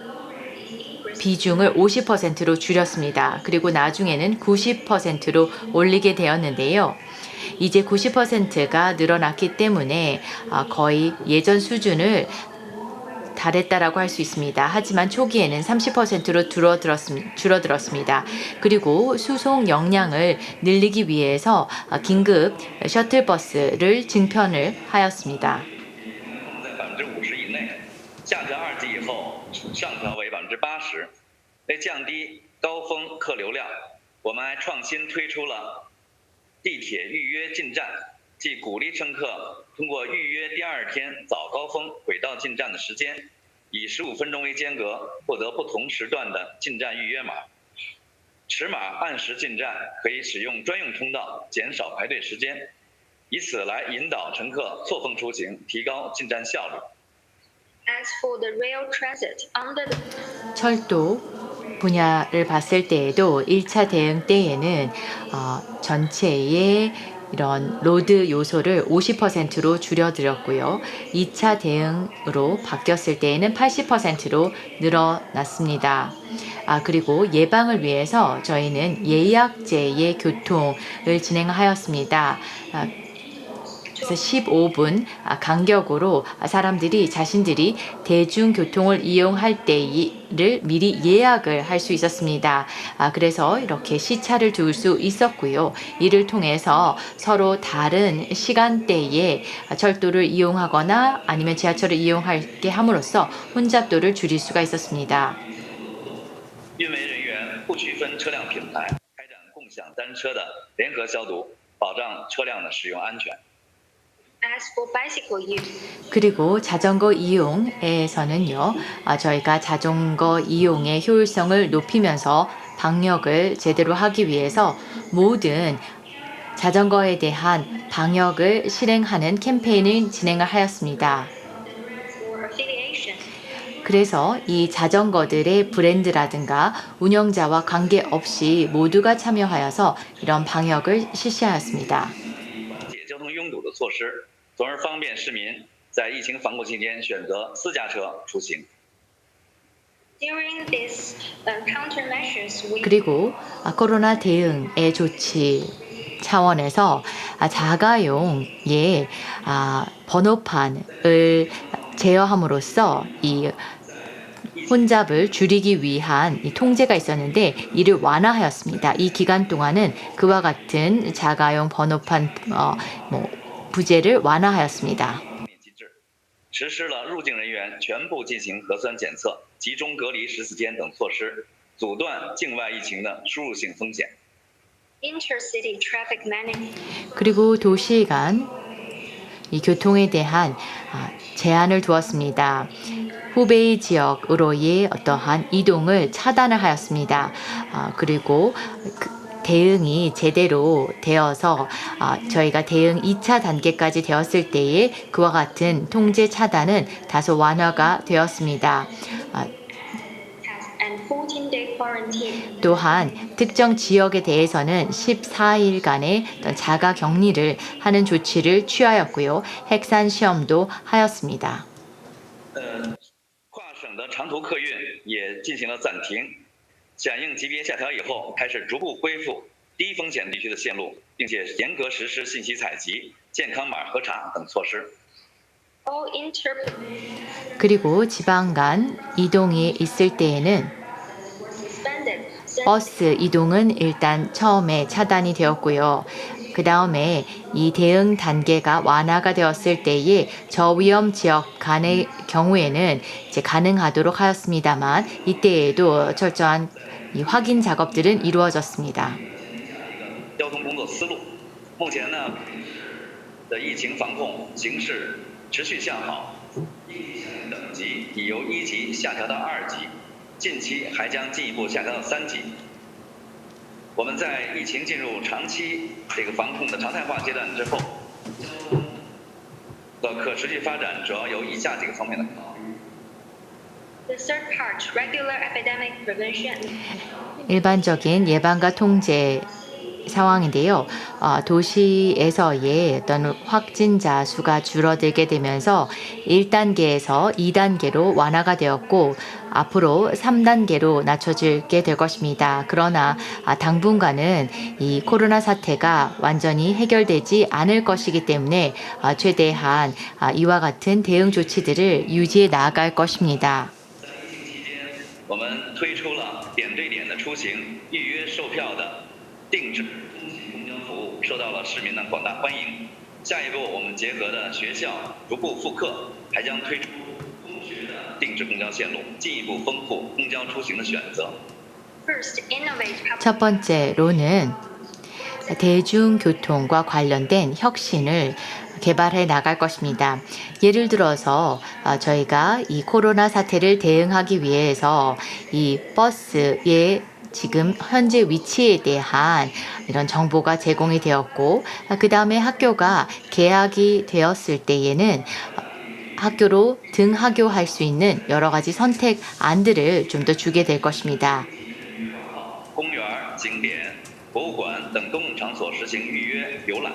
비중을 50%로 줄였습니다. 그리고 나중에는 90%로 올리게 되었는데요. 이제 90%가 늘어났기 때문에 거의 예전 수준을 달했다라고 할 수 있습니다. 하지만 초기에는 30%로 줄어들었습니다. 그리고 수송 역량을 늘리기 위해서 긴급 셔틀버스를 증편을 하였습니다. 在50%以内，下调2级以后上调为80%。为降低高峰客流量，我们还创新推出了地铁预约进站，即鼓励乘客通过预约第2天早高峰轨道进站的时间，以15分钟为间隔获得不同时段的进站预约码。持码按时进站，可以使用专用通道，减少排队时间，以此来引导乘客错峰出行，提高进站效率。 as for the rail transit under the 철도 분야를 봤을 때에도 1차 대응 때에는 전체의 이런 로드 요소를 50%로 줄여드렸고요. 2차 대응으로 바뀌었을 때에는 80%로 늘어났습니다. 그리고 예방을 위해서 저희는 예약제의 교통을 진행하였습니다. 그래서 15분 간격으로 사람들이 자신들이 대중교통을 이용할 때를 미리 예약을 할 수 있었습니다. 그래서 이렇게 시차를 둘 수 있었고요. 이를 통해서 서로 다른 시간대에 철도를 이용하거나 아니면 지하철을 이용하게 함으로써 혼잡도를 줄일 수가 있었습니다. 运维人员不区分车辆品牌，开展共享单车的联合消毒，保障车辆的使用安全。 as for bicycle use 그리고 자전거 이용에서는요, 저희가 자전거 이용의 효율성을 높이면서 방역을 제대로 하기 위해서 모든 자전거에 대한 방역을 실행하는 캠페인을 진행을 하였습니다. for affiliation 그래서 이 자전거들의 브랜드라든가 운영자와 관계없이 모두가 참여하여서 이런 방역을 실시하였습니다. 缓解交通拥堵的措施，从而方便市民在疫情防控期间选择私家车出行。 During these countermeasures, we 그리고 코로나 대응의 조치 차원에서 자가용의 번호판을 제어함으로써 이 혼잡을 줄이기 위한 이 통제가 있었는데 이를 완화하였습니다. 이 기간 동안은 그와 같은 자가용 번호판 부재를 완화하였습니다. 实施了入境人员全部进行核酸检测、集中隔离14天等措施，阻断境外疫情的输入性风险。 intercity traffic management. 그리고 도시 간 이 교통에 대한 제한을 두었습니다. 후베이 지역으로의 어떠한 이동을 차단을 하였습니다. 그리고 대응이 제대로 되어서 저희가 대응 2차 단계까지 되었을 때에 그와 같은 통제 차단은 다소 완화가 되었습니다. And 14-day quarantine. 또한 특정 지역에 대해서는 14일간의 자가 격리를 하는 조치를 취하였고요. 핵산 시험도 하였습니다. 跨省的长途客运也进行了暂停，响应级别下调以后，开始逐步恢复低风险地区的线路，并且严格实施信息采集、健康码核查等措施。 All inter 그리고 지방 간 이동이 있을 때에는 suspended. 버스 이동은 일단 처음에 차단이 되었고요. 그 다음에 이 대응 단계가 완화가 되었을 때에 저위험 지역 간의 경우에는 이제 가능하도록 하였습니다만 이때에도 철저한 이 확인 작업들은 이루어졌습니다. 交通工作思路，目前呢的疫情防控形势持续向好，等级已由1级下调到2级，近期还将进一步下调到3级。我们在疫情进入长期这个防控的常态化阶段之后，可持续发展主要由以下几个方面来考虑。 The third part, regular epidemic prevention. 일반적인 예방과 통제 상황인데요. 도시에서의 어떤 확진자 수가 줄어들게 되면서 1단계에서 2단계로 완화가 되었고 앞으로 3단계로 낮춰지게 될 것입니다. 그러나 당분간은 이 코로나 사태가 완전히 해결되지 않을 것이기 때문에 최대한 이와 같은 대응 조치들을 유지해 나아갈 것입니다. 我们推出了点对点的出行预约售票的定制公交服务，受到了市民的广大欢迎。下一步，我们结合的学校逐步复课，还将推出公学的定制公交线路，进一步丰富公交出行的选择。 First, innovate public 첫 번째로는 대중교통과 관련된 혁신을 개발해 나갈 것입니다. 예를 들어서 저희가 이 코로나 사태를 대응하기 위해서 이 버스의 지금 현재 위치에 대한 이런 정보가 제공이 되었고 그 다음에 학교가 개학이 되었을 때에는 학교로 등하교할 수 있는 여러 가지 선택안들을 좀 더 주게 될 것입니다. 公园、景点、博物馆等公共场所实行预约游览，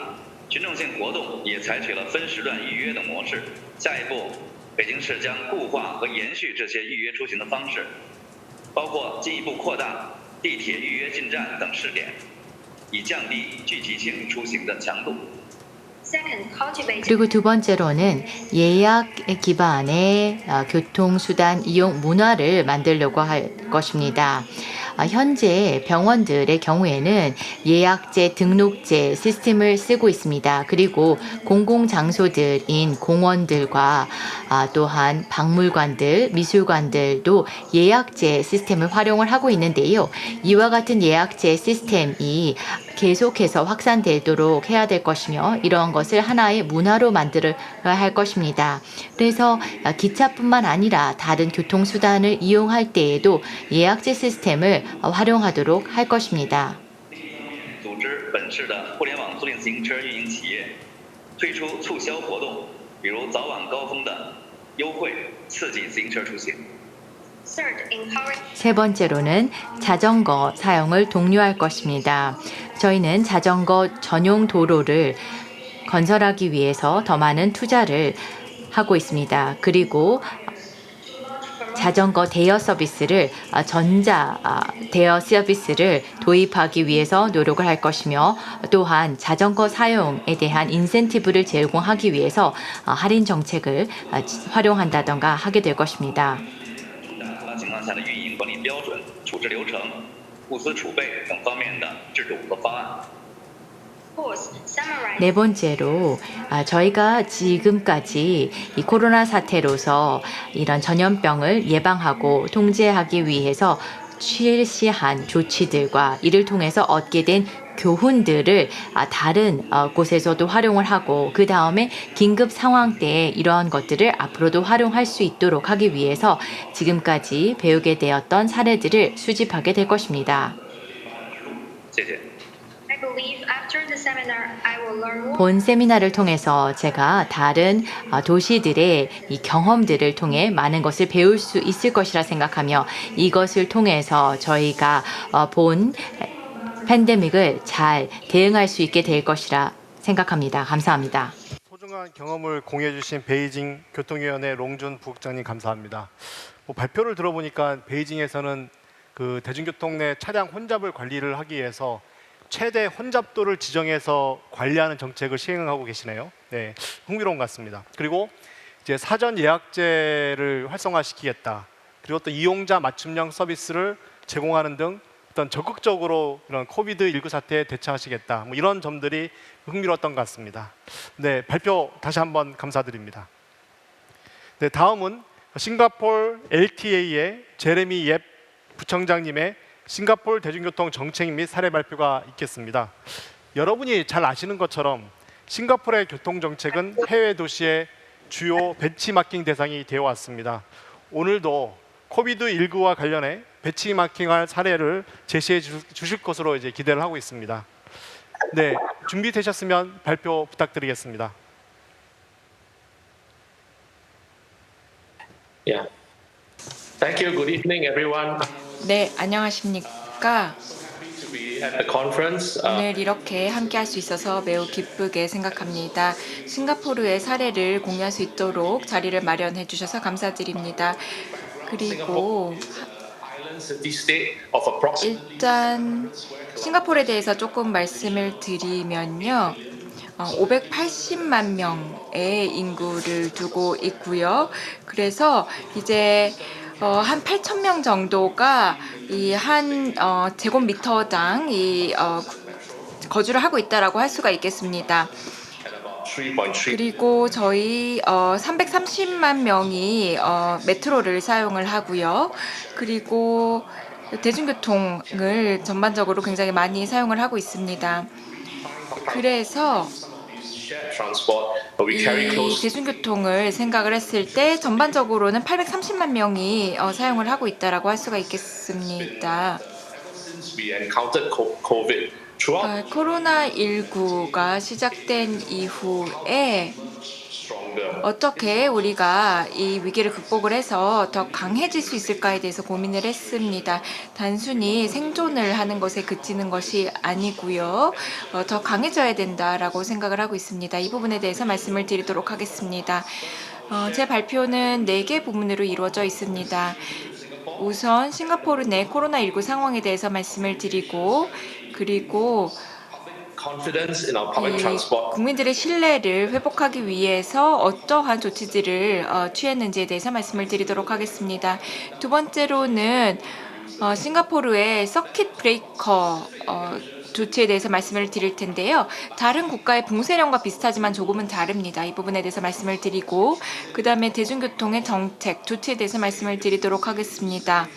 群众性活动也采取了分时段预约的模式。下一步，北京市将固化和延续这些预约出行的方式，包括进一步扩大地铁预约进站等试点，以降低聚集性出行的强度。 Second, cultivate 그리고 두 번째로는 예약 기반의 교통수단 이용 문화를 만들려고 할 것입니다. 현재 병원들의 경우에는 예약제, 등록제 시스템을 쓰고 있습니다. 그리고 공공장소들인 공원들과 또한 박물관들, 미술관들도 예약제 시스템을 활용을 하고 있는데요. 이와 같은 예약제 시스템이 계속해서 확산되도록 해야 될 것이며 이러한 것을 하나의 문화로 만들어야 할 것입니다. 그래서 기차뿐만 아니라 다른 교통수단을 이용할 때에도 예약제 시스템을 활용하도록 할 것입니다. 组织本市的互联网租赁自行车运营企业，推出促销活动，比如早晚高峰的优惠，刺激自行车出行。 Third, encourage 세 번째로는 자전거 사용을 독려할 것입니다. 저희는 자전거 전용 도로를 건설하기 위해서 더 많은 투자를 하고 있습니다. 그리고 자전거 대여 서비스를 전자 대여 서비스를 도입하기 위해서 노력을 할 것이며 또한 자전거 사용에 대한 인센티브를 제공하기 위해서 할인 정책을 활용한다던가 하게 될 것입니다. 突发情况下的运营管理标准、处置流程、物资储备等方面的制度和方案。 Fourth, summarize. 네 번째로 저희가 지금까지 이 코로나 사태로서 이런 전염병을 예방하고 통제하기 위해서 실시한 조치들과 이를 통해서 얻게 된 교훈들을 다른 곳에서도 활용을 하고 그 다음에 긴급 상황 때에 이러한 것들을 앞으로도 활용할 수 있도록 하기 위해서 지금까지 배우게 되었던 사례들을 수집하게 될 것입니다. 谢谢。 I believe after the seminar, I will learn more. 본 세미나를 통해서 제가 다른 도시들의 이 경험들을 통해 많은 것을 배울 수 있을 것이라 생각하며 이것을 통해서 저희가 본 팬데믹을 잘 대응할 수 있게 될 것이라 생각합니다. 감사합니다. 소중한 경험을 공유해 주신 베이징 교통위원회 롱준 부국장님 감사합니다. 발표를 들어보니까 베이징에서는 그 대중교통 내 차량 혼잡을 관리를 하기 위해서 최대 혼잡도를 지정해서 관리하는 정책을 시행하고 계시네요. 네, 흥미로운 것 같습니다. 그리고 이제 사전 예약제를 활성화시키겠다. 그리고 또 이용자 맞춤형 서비스를 제공하는 등 어떤 적극적으로 이런 코비드19 사태에 대처하시겠다. 이런 점들이 흥미로웠던 것 같습니다. 네, 발표 다시 한번 감사드립니다. 네, 다음은 싱가포르 LTA의 제레미 옙 부청장님의 싱가포르 대중교통 정책 및 사례 발표가 있겠습니다. 여러분이 잘 아시는 것처럼 싱가포르의 교통 정책은 해외 도시의 주요 벤치마킹 대상이 되어 왔습니다. 오늘도 코비드19와 관련해 벤치마킹할 사례를 제시해 주실 것으로 이제 기대를 하고 있습니다. 네, 준비되셨으면 발표 부탁드리겠습니다. Yeah. Thank you. Good evening, everyone. 네, 안녕하십니까. To be at the conference. 오늘 이렇게 함께 할 수 있어서 매우 기쁘게 생각합니다. 싱가포르의 사례를 공유할 수 있도록 자리를 마련해 주셔서 감사드립니다. 그리고 City-state of approximately 일단 싱가포르에 대해서 조금 말씀을 드리면요. 580만 명의 인구를 두고 있고요. 그래서 이제 한 8,000명 정도가 이 한 제곱미터당 거주를 하고 있다라고 할 수가 있겠습니다. 3.3. 그리고 저희 330만 명이 메트로를 사용을 하고요. 그리고 대중교통을 전반적으로 굉장히 많이 사용을 하고 있습니다. 그래서 Shared transport, we 이 carry close. 대중교통을 생각을 했을 때 전반적으로는 830만 명이 사용을 하고 있다라고 할 수가 있겠습니다. Since we encountered COVID, throughout 코로나19가 시작된 이후에 stronger. 어떻게 우리가 이 위기를 극복을 해서 더 강해질 수 있을까에 대해서 고민을 했습니다. 단순히 생존을 하는 것에 그치는 것이 아니고요. 더 강해져야 된다라고 생각을 하고 있습니다. 이 부분에 대해서 말씀을 드리도록 하겠습니다. 제 발표는 4개 부분으로 이루어져 있습니다. 우선 싱가포르 내 코로나19 상황에 대해서 말씀을 드리고 그리고 Confidence in our public 이 transport. 국민들의 신뢰를 회복하기 위해서 어떠한 조치들을 취했는지에 대해서 말씀을 드리도록 하겠습니다. 두 번째로는 싱가포르의 서킷 브레이커 조치에 대해서 말씀을 드릴 텐데요. 다른 국가의 봉쇄령과 비슷하지만 조금은 다릅니다. 이 부분에 대해서 말씀을 드리고 그 다음에 대중교통의 정책, 조치에 대해서 말씀을 드리도록 하겠습니다.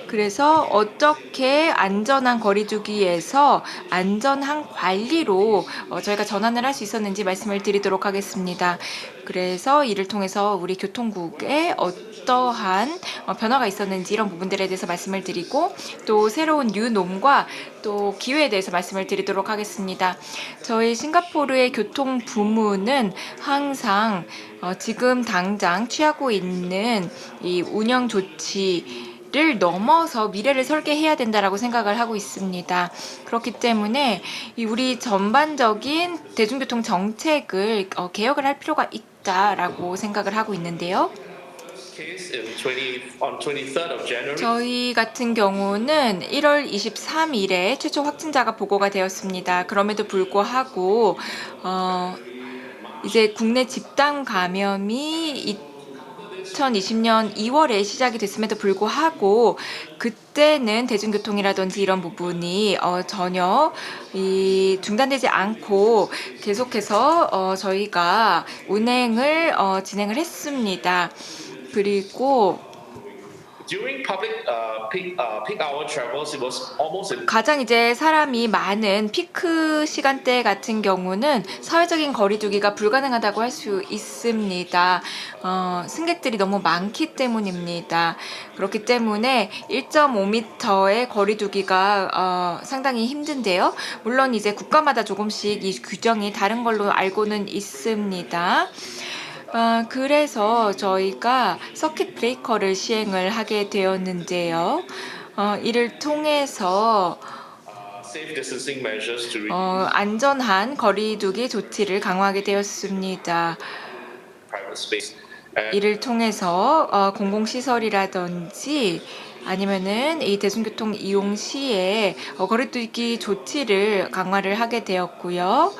그래서 어떻게 안전한 거리두기에서 안전한 관리로 저희가 전환을 할 수 있었는지 말씀을 드리도록 하겠습니다. 그래서 이를 통해서 우리 교통국에 어떠한 변화가 있었는지 이런 부분들에 대해서 말씀을 드리고 또 새로운 뉴놈과 또 기회에 대해서 말씀을 드리도록 하겠습니다. 저희 싱가포르의 교통 부문은 항상 지금 당장 취하고 있는 이 운영 조치 넘어서 미래를 설계해야 된다라고 생각을 하고 있습니다. 그렇기 때문에 이 우리 전반적인 대중교통 정책을 개혁을 할 필요가 있다라고 생각을 하고 있는데요. Case on 23rd of January. 저희 같은 경우는 1월 23일에 최초 확진자가 보고가 되었습니다. 그럼에도 불구하고 이제 국내 집단 감염이 2020년 2월에 시작이 됐음에도 불구하고 그때는 대중교통이라든지 이런 부분이 전혀 중단되지 않고 계속해서 저희가 운행을 진행을 했습니다. 그리고 During public peak hour travels, it was almost 가장 이제 사람이 많은 피크 시간대 같은 경우는 사회적인 거리두기가 불가능하다고 할 수 있습니다. 승객들이 너무 많기 때문입니다. 그렇기 때문에 1.5m의 거리두기가 상당히 힘든데요. 물론 이제 국가마다 조금씩 이 규정이 다른 걸로 알고는 있습니다. 그래서 저희가 서킷 브레이커를 시행을 하게 되었는데요. 이를 통해서 safe distancing measures to 안전한 거리두기 조치를 강화하게 되었습니다. private space. 이를 통해서 공공시설이라든지 아니면은 이 대중교통 이용 시에 거리두기 조치를 강화를 하게 되었고요.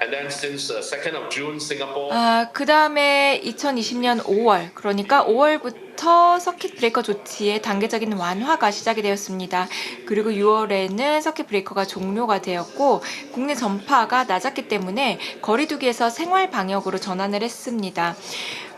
And then since 2nd of June, Singapore 그 다음에 2020년 5월, 그러니까 5월부터 서킷 브레이커 조치의 단계적인 완화가 시작이 되었습니다. 그리고 6월에는 서킷 브레이커가 종료가 되었고 국내 전파가 낮았기 때문에 거리두기에서 생활 방역으로 전환을 했습니다.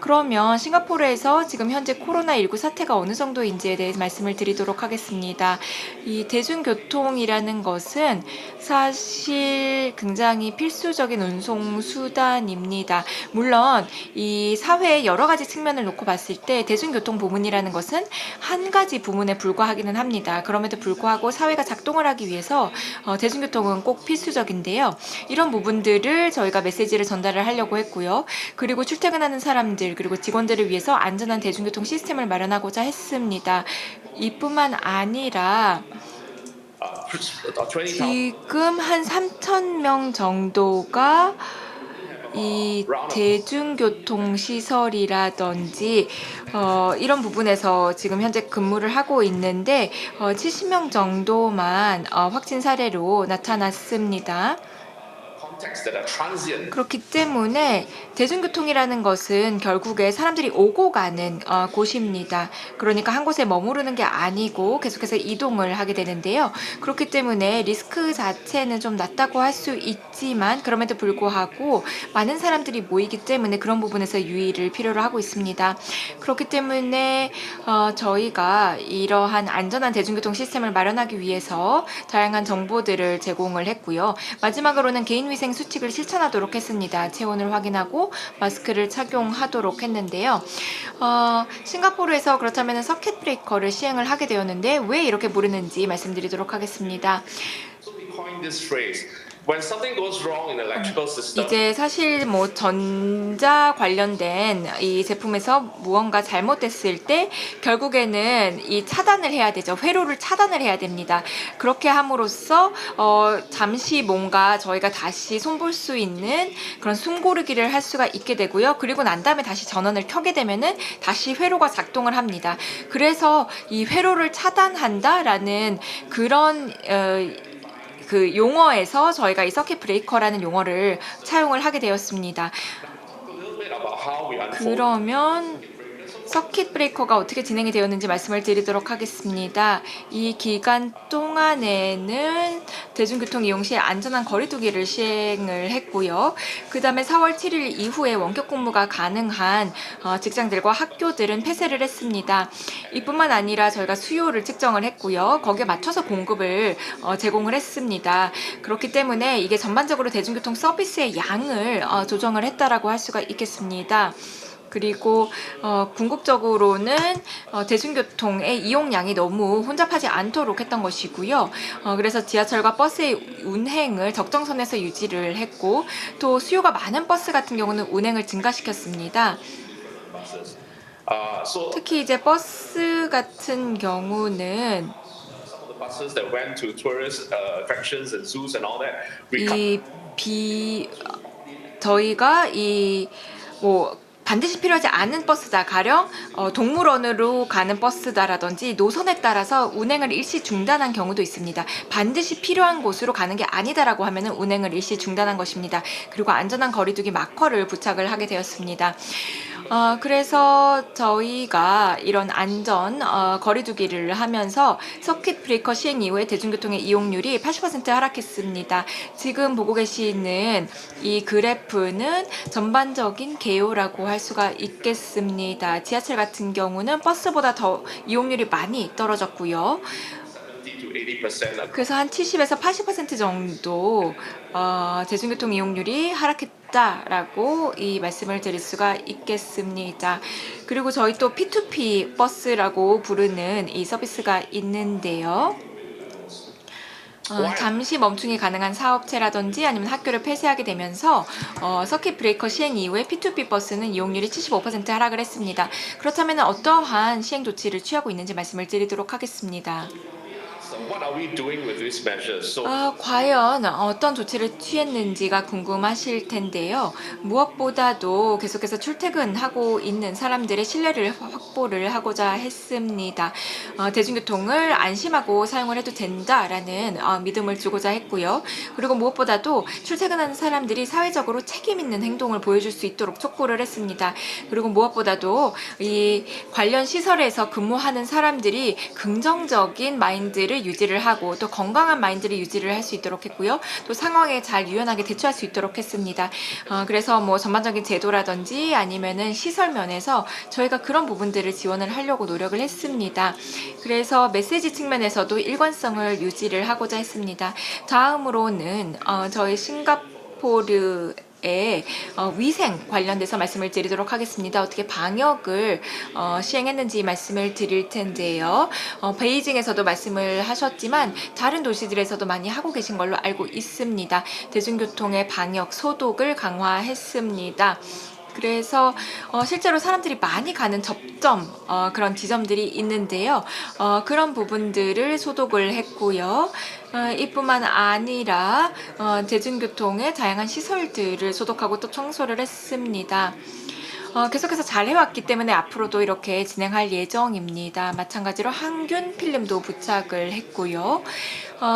그러면 싱가포르에서 지금 현재 코로나19 사태가 어느 정도인지에 대해 말씀을 드리도록 하겠습니다. 이 대중교통이라는 것은 사실 굉장히 필수적인 운송 수단입니다. 물론 이 사회의 여러 가지 측면을 놓고 봤을 때 대중교통 부문이라는 것은 한 가지 부문에 불과하기는 합니다. 그럼에도 불구하고 사회가 작동을 하기 위해서 대중교통은 꼭 필수적인데요. 이런 부분들을 저희가 메시지를 전달을 하려고 했고요. 그리고 출퇴근하는 사람들 그리고 직원들을 위해서 안전한 대중교통 시스템을 마련하고자 했습니다. 이뿐만 아니라 지금 한 3,000명 정도가 이 대중교통 시설이라든지 이런 부분에서 지금 현재 근무를 하고 있는데 70명 정도만 확진 사례로 나타났습니다. contexts that are transient. 그렇기 때문에 대중교통이라는 것은 결국에 사람들이 오고 가는 곳입니다. 그러니까 한 곳에 머무르는 게 아니고 계속해서 이동을 하게 되는데요. 그렇기 때문에 리스크 자체는 좀 낮다고 할 수 있지만 그럼에도 불구하고 많은 사람들이 모이기 때문에 그런 부분에서 유의를 필요로 하고 있습니다. 그렇기 때문에 저희가 이러한 안전한 대중교통 시스템을 마련하기 위해서 다양한 정보들을 제공을 했고요. 마지막으로는 개인위생 수칙을 실천하도록 했습니다. 체온을 확인하고 마스크를 착용하도록 했는데요. 싱가포르에서 그렇다면 서킷 브레이커를 시행을 하게 되었는데 왜 이렇게 부르는지 말씀드리도록 하겠습니다. So we coined this phrase. When something goes wrong in the electrical system, 이제 사실 뭐 전자 관련된 이 제품에서 무언가 잘못됐을 때 결국에는 이 차단을 해야 되죠. 회로를 차단을 해야 됩니다. 그렇게 함으로써 잠시 뭔가 저희가 다시 손볼 수 있는 그런 숨고르기를 할 수가 있게 되고요. 그리고 난 다음에 다시 전원을 켜게 되면은 다시 회로가 작동을 합니다. 그래서 이 회로를 차단한다라는 그런 그 용어에서 저희가 이 서킷 브레이커라는 용어를 차용을 하게 되었습니다. a little bit about how we unfold. 그러면 서킷 브레이커가 어떻게 진행이 되었는지 말씀을 드리도록 하겠습니다. 이 기간 동안에는 대중교통 이용 시 안전한 거리두기를 시행을 했고요. 그 다음에 4월 7일 이후에 원격 근무가 가능한 직장들과 학교들은 폐쇄를 했습니다. 이뿐만 아니라 저희가 수요를 측정을 했고요. 거기에 맞춰서 공급을 제공을 했습니다. 그렇기 때문에 이게 전반적으로 대중교통 서비스의 양을 조정을 했다라고 할 수가 있겠습니다. 그리고 궁극적으로는 대중교통의 이용량이 너무 혼잡하지 않도록 했던 것이고요. 그래서 지하철과 버스의 운행을 적정선에서 유지를 했고 또 수요가 많은 버스 같은 경우는 운행을 증가시켰습니다. So 특히 이제 버스 같은 경우는 some of the buses that went to tourist attractions and zoos and all that, 저희가 뭐 반드시 필요하지 않은 버스다, 가령 동물원으로 가는 버스다라든지 노선에 따라서 운행을 일시 중단한 경우도 있습니다. 반드시 필요한 곳으로 가는 게 아니다라고 하면은 운행을 일시 중단한 것입니다. 그리고 안전한 거리두기 마커를 부착을 하게 되었습니다. 그래서 저희가 이런 안전 거리두기를 하면서 서킷 브레이커 시행 이후에 대중교통의 이용률이 80% 하락했습니다. 지금 보고 계시는 이 그래프는 전반적인 개요라고 할 수가 있겠습니다. 지하철 같은 경우는 버스보다 더 이용률이 많이 떨어졌고요. 70 to 80%. 그래서 한 70에서 80% 정도 대중교통 이용률이 하락했다라고 이 말씀을 드릴 수가 있겠습니다. 그리고 저희 또 P2P 버스라고 부르는 이 서비스가 있는데요. 잠시 멈춤이 가능한 사업체라든지 아니면 학교를 폐쇄하게 되면서 서킷 브레이커 시행 이후에 P2P 버스는 이용률이 75% 하락을 했습니다. 그렇다면 어떠한 시행 조치를 취하고 있는지 말씀을 드리도록 하겠습니다. So what are we doing with these measures? So 과연 어떤 조치를 취했는지가 궁금하실 텐데요. 무엇보다도 계속해서 출퇴근하고 있는 사람들의 신뢰를 확보를 하고자 했습니다. 대중교통을 안심하고 사용을 해도 된다라는 믿음을 주고자 했고요. 그리고 무엇보다도 출퇴근하는 사람들이 사회적으로 책임 있는 행동을 보여줄 수 있도록 촉구를 했습니다. 그리고 무엇보다도 이 관련 시설에서 근무하는 사람들이 긍정적인 마인드를 유지를 하고 또 건강한 마인드를 유지를 할 수 있도록 했고요. 또 상황에 잘 유연하게 대처할 수 있도록 했습니다. 그래서 뭐 전반적인 제도라든지 아니면은 시설 면에서 저희가 그런 부분들을 지원을 하려고 노력을 했습니다. 그래서 메시지 측면에서도 일관성을 유지를 하고자 했습니다. 다음으로는 저희 싱가포르 위생 관련돼서 말씀을 드리도록 하겠습니다. 어떻게 방역을 시행했는지 말씀을 드릴 텐데요. 베이징에서도 말씀을 하셨지만 다른 도시들에서도 많이 하고 계신 걸로 알고 있습니다. 대중교통의 방역 소독을 강화했습니다. 그래서 실제로 사람들이 많이 가는 접점 그런 지점들이 있는데요. 그런 부분들을 소독을 했고요. 이뿐만 아니라 대중교통의 다양한 시설들을 소독하고 또 청소를 했습니다. 계속해서 잘 해왔기 때문에 앞으로도 이렇게 진행할 예정입니다. 마찬가지로 항균 필름도 부착을 했고요.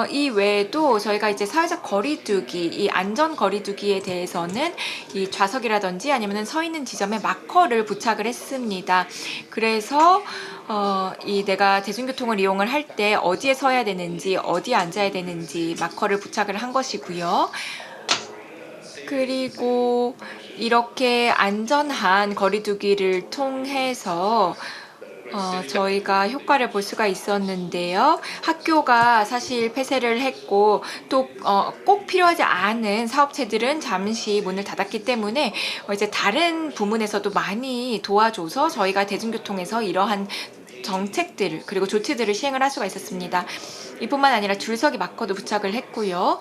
이 외에도 저희가 이제 사회적 거리두기, 이 안전 거리두기에 대해서는 이 좌석이라든지 아니면 서 있는 지점에 마커를 부착을 했습니다. 그래서 이 내가 대중교통을 이용을 할 때 어디에 서야 되는지, 어디에 앉아야 되는지 마커를 부착을 한 것이고요. 그리고 이렇게 안전한 거리두기를 통해서 저희가 효과를 볼 수가 있었는데요. 학교가 사실 폐쇄를 했고 또 꼭 필요하지 않은 사업체들은 잠시 문을 닫았기 때문에 이제 다른 부문에서도 많이 도와줘서 저희가 대중교통에서 이러한 정책들 그리고 조치들을 시행을 할 수가 있었습니다. 이뿐만 아니라 줄서기 마커도 부착을 했고요.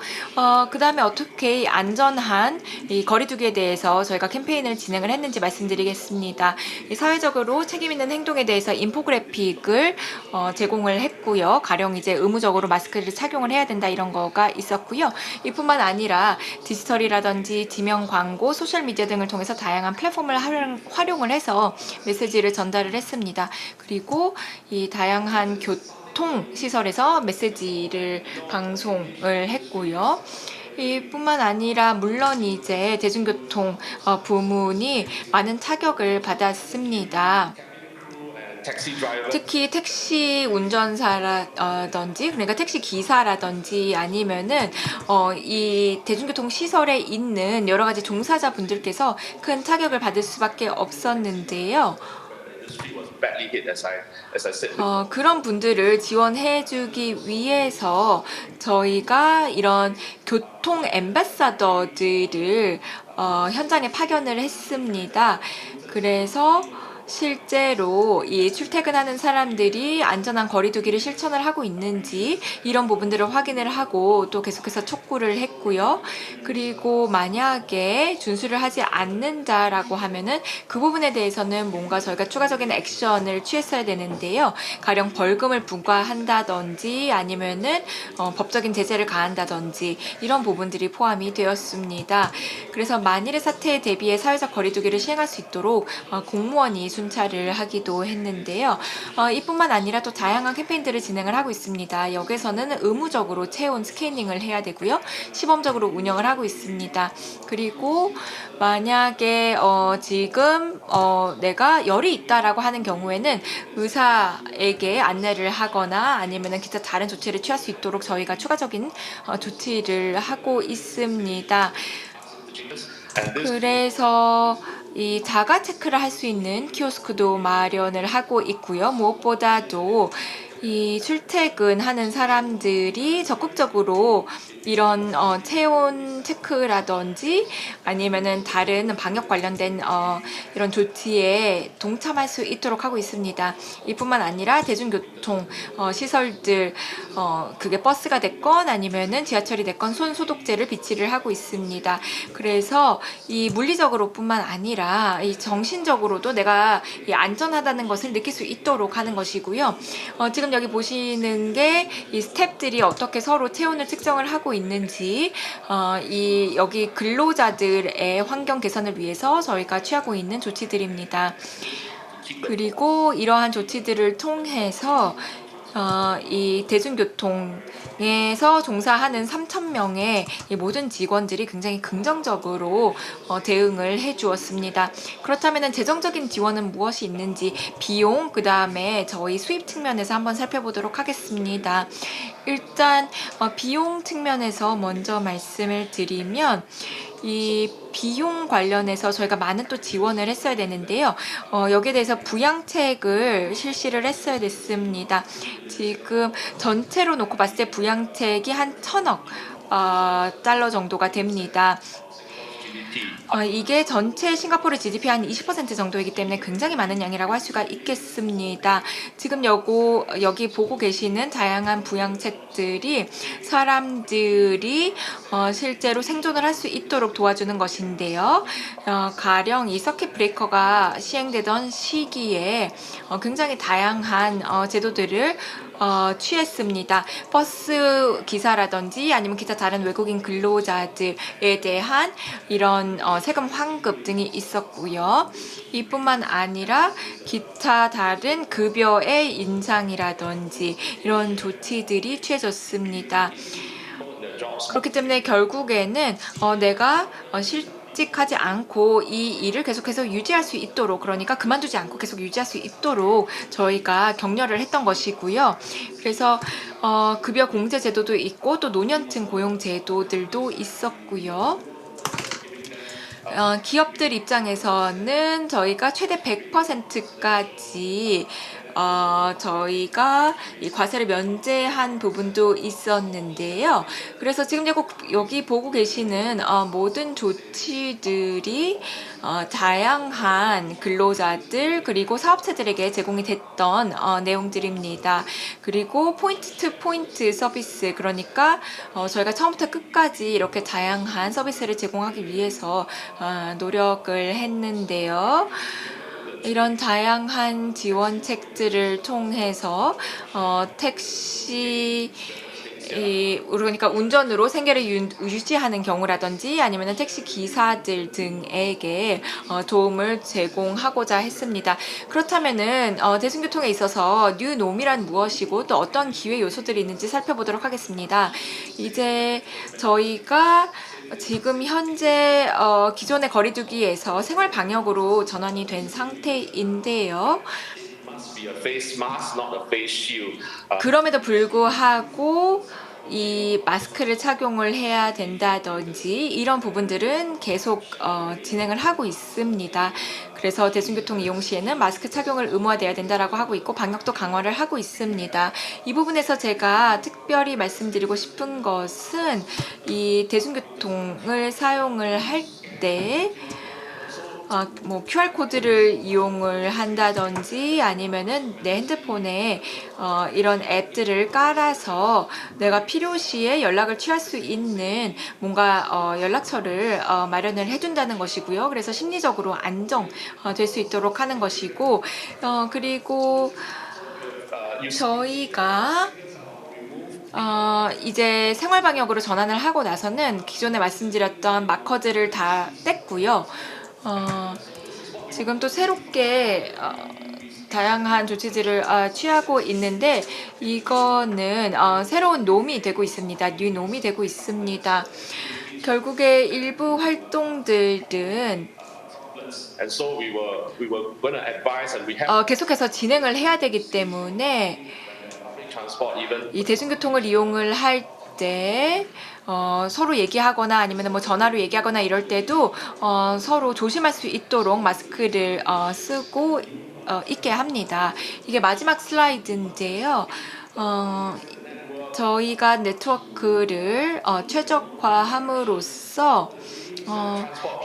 그 다음에 어떻게 안전한 이 거리두기에 대해서 저희가 캠페인을 진행을 했는지 말씀드리겠습니다. 사회적으로 책임 있는 행동에 대해서 인포그래픽을 제공을 했고요. 가령 이제 의무적으로 마스크를 착용을 해야 된다 이런 거가 있었고요. 이뿐만 아니라 디지털이라든지 지명 광고, 소셜미디어 등을 통해서 다양한 플랫폼을 활용을 해서 메시지를 전달을 했습니다. 그리고 이 다양한 교통 시설에서 메시지를 방송을 했고요. 이뿐만 아니라 물론 이제 대중교통 부문이 많은 타격을 받았습니다. taxi driver. 특히 택시 운전사라든지 그러니까 택시 기사라든지 아니면은 이 대중교통 시설에 있는 여러 가지 종사자분들께서 큰 타격을 받을 수밖에 없었는데요. Badly hit, as I said. 그런 분들을 지원해주기 위해서 저희가 이런 교통 앰바사더들을 현장에 파견을 했습니다. 그래서 실제로 이 출퇴근하는 사람들이 안전한 거리두기를 실천을 하고 있는지 이런 부분들을 확인을 하고 또 계속해서 촉구를 했고요. 그리고 만약에 준수를 하지 않는다라고 하면은 그 부분에 대해서는 뭔가 저희가 추가적인 액션을 취했어야 되는데요. 가령 벌금을 부과한다든지 아니면은 법적인 제재를 가한다든지 이런 부분들이 포함이 되었습니다. 그래서 만일의 사태에 대비해 사회적 거리두기를 시행할 수 있도록 공무원이 순찰을 하기도 했는데요. 이뿐만 아니라 또 다양한 캠페인들을 진행을 하고 있습니다. 역에서는 의무적으로 체온 스캐닝을 해야 되고요. 시범적으로 운영을 하고 있습니다. 그리고 만약에 지금 내가 열이 있다라고 하는 경우에는 의사에게 안내를 하거나 아니면은 기타 다른 조치를 취할 수 있도록 저희가 추가적인 조치를 하고 있습니다. 그래서 이 자가 체크를 할 수 있는 키오스크도 마련을 하고 있고요. 무엇보다도 이 출퇴근하는 사람들이 적극적으로 이런 체온 체크라든지 아니면은 다른 방역 관련된 이런 조치에 동참할 수 있도록 하고 있습니다. 이뿐만 아니라 대중교통 시설들 그게 버스가 됐건 아니면은 지하철이 됐건 손 소독제를 비치를 하고 있습니다. 그래서 이 물리적으로뿐만 아니라 이 정신적으로도 내가 이 안전하다는 것을 느낄 수 있도록 하는 것이고요. 지금 여기 보시는 게 이 스태프들이 어떻게 서로 체온을 측정을 하고 있는지 이 여기 근로자들의 환경 개선을 위해서 저희가 취하고 있는 조치들입니다. 그리고 이러한 조치들을 통해서 이 대중교통에서 종사하는 3,000명의 이 모든 직원들이 굉장히 긍정적으로 대응을 해주었습니다. 그렇다면 재정적인 지원은 무엇이 있는지 비용, 그 다음에 저희 수입 측면에서 한번 살펴보도록 하겠습니다. 일단 비용 측면에서 먼저 말씀을 드리면 이 비용 관련해서 저희가 많은 또 지원을 했어야 되는데요. 여기에 대해서 부양책을 실시를 했어야 됐습니다. 지금 전체로 놓고 봤을 때 부양책이 한 1,000억 달러 정도가 됩니다. 이게 전체 싱가포르 GDP 한 20% 정도이기 때문에 굉장히 많은 양이라고 할 수가 있겠습니다. 지금 여기 보고 계시는 다양한 부양책들이 사람들이 실제로 생존을 할 수 있도록 도와주는 것인데요. 가령 이 서킷 브레이커가 시행되던 시기에 굉장히 다양한 제도들을 취했습니다. 버스 기사라든지 아니면 기타 다른 외국인 근로자들에 대한 이런 세금 환급 등이 있었고요. 이뿐만 아니라 기타 다른 급여의 인상이라든지 이런 조치들이 취해졌습니다. 그렇기 때문에 결국에는 내가 실직하지 않고 이 일을 계속해서 유지할 수 있도록, 그러니까 그만두지 않고 계속 유지할 수 있도록 저희가 격려를 했던 것이고요. 그래서 급여 공제 제도도 있고 또 노년층 고용 제도들도 있었고요. 기업들 입장에서는 저희가 최대 100%까지 저희가 이 과세를 면제한 부분도 있었는데요. 그래서 지금 여기 보고 계시는 모든 조치들이 다양한 근로자들 그리고 사업체들에게 제공이 됐던 내용들입니다. 그리고 포인트 투 포인트 서비스, 그러니까 저희가 처음부터 끝까지 이렇게 다양한 서비스를 제공하기 위해서 노력을 했는데요. 이런 다양한 지원책들을 통해서 택시 그러니까 운전으로 생계를 유지하는 경우라든지 아니면 택시 기사들 등에게 도움을 제공하고자 했습니다. 그렇다면은 대중교통에 있어서 뉴놈이란 무엇이고 또 어떤 기회 요소들이 있는지 살펴보도록 하겠습니다. 이제 저희가 지금 현재 기존의 거리두기에서 생활 방역으로 전환이 된 상태인데요. 그럼에도 불구하고 이 마스크를 착용을 해야 된다든지 이런 부분들은 계속 진행을 하고 있습니다. 그래서 대중교통 이용 시에는 마스크 착용을 의무화돼야 된다라고 하고 있고 방역도 강화를 하고 있습니다. 이 부분에서 제가 특별히 말씀드리고 싶은 것은 이 대중교통을 사용을 할 때 뭐 QR 코드를 이용을 한다든지 아니면은 내 핸드폰에 이런 앱들을 깔아서 내가 필요시에 연락을 취할 수 있는 뭔가 연락처를 마련을 해둔다는 것이고요. 그래서 심리적으로 안정될 수 있도록 하는 것이고, 그리고 저희가 이제 생활방역으로 전환을 하고 나서는 기존에 말씀드렸던 마커들을 다 뗐고요. 지금 또 새롭게 다양한 조치들을 취하고 있는데 이거는 새로운 놈이 되고 있습니다. 뉴놈이 되고 있습니다. 결국에 일부 활동들은 And so we were going to advise, and we have 계속해서 진행을 해야 되기 때문에 public transport even. 이 대중교통을 이용을 할 때 서로 얘기하거나 아니면 뭐 전화로 얘기하거나 이럴 때도 서로 조심할 수 있도록 마스크를 쓰고 있게 합니다. 이게 마지막 슬라이드인데요. 저희가 네트워크를 최적화함으로써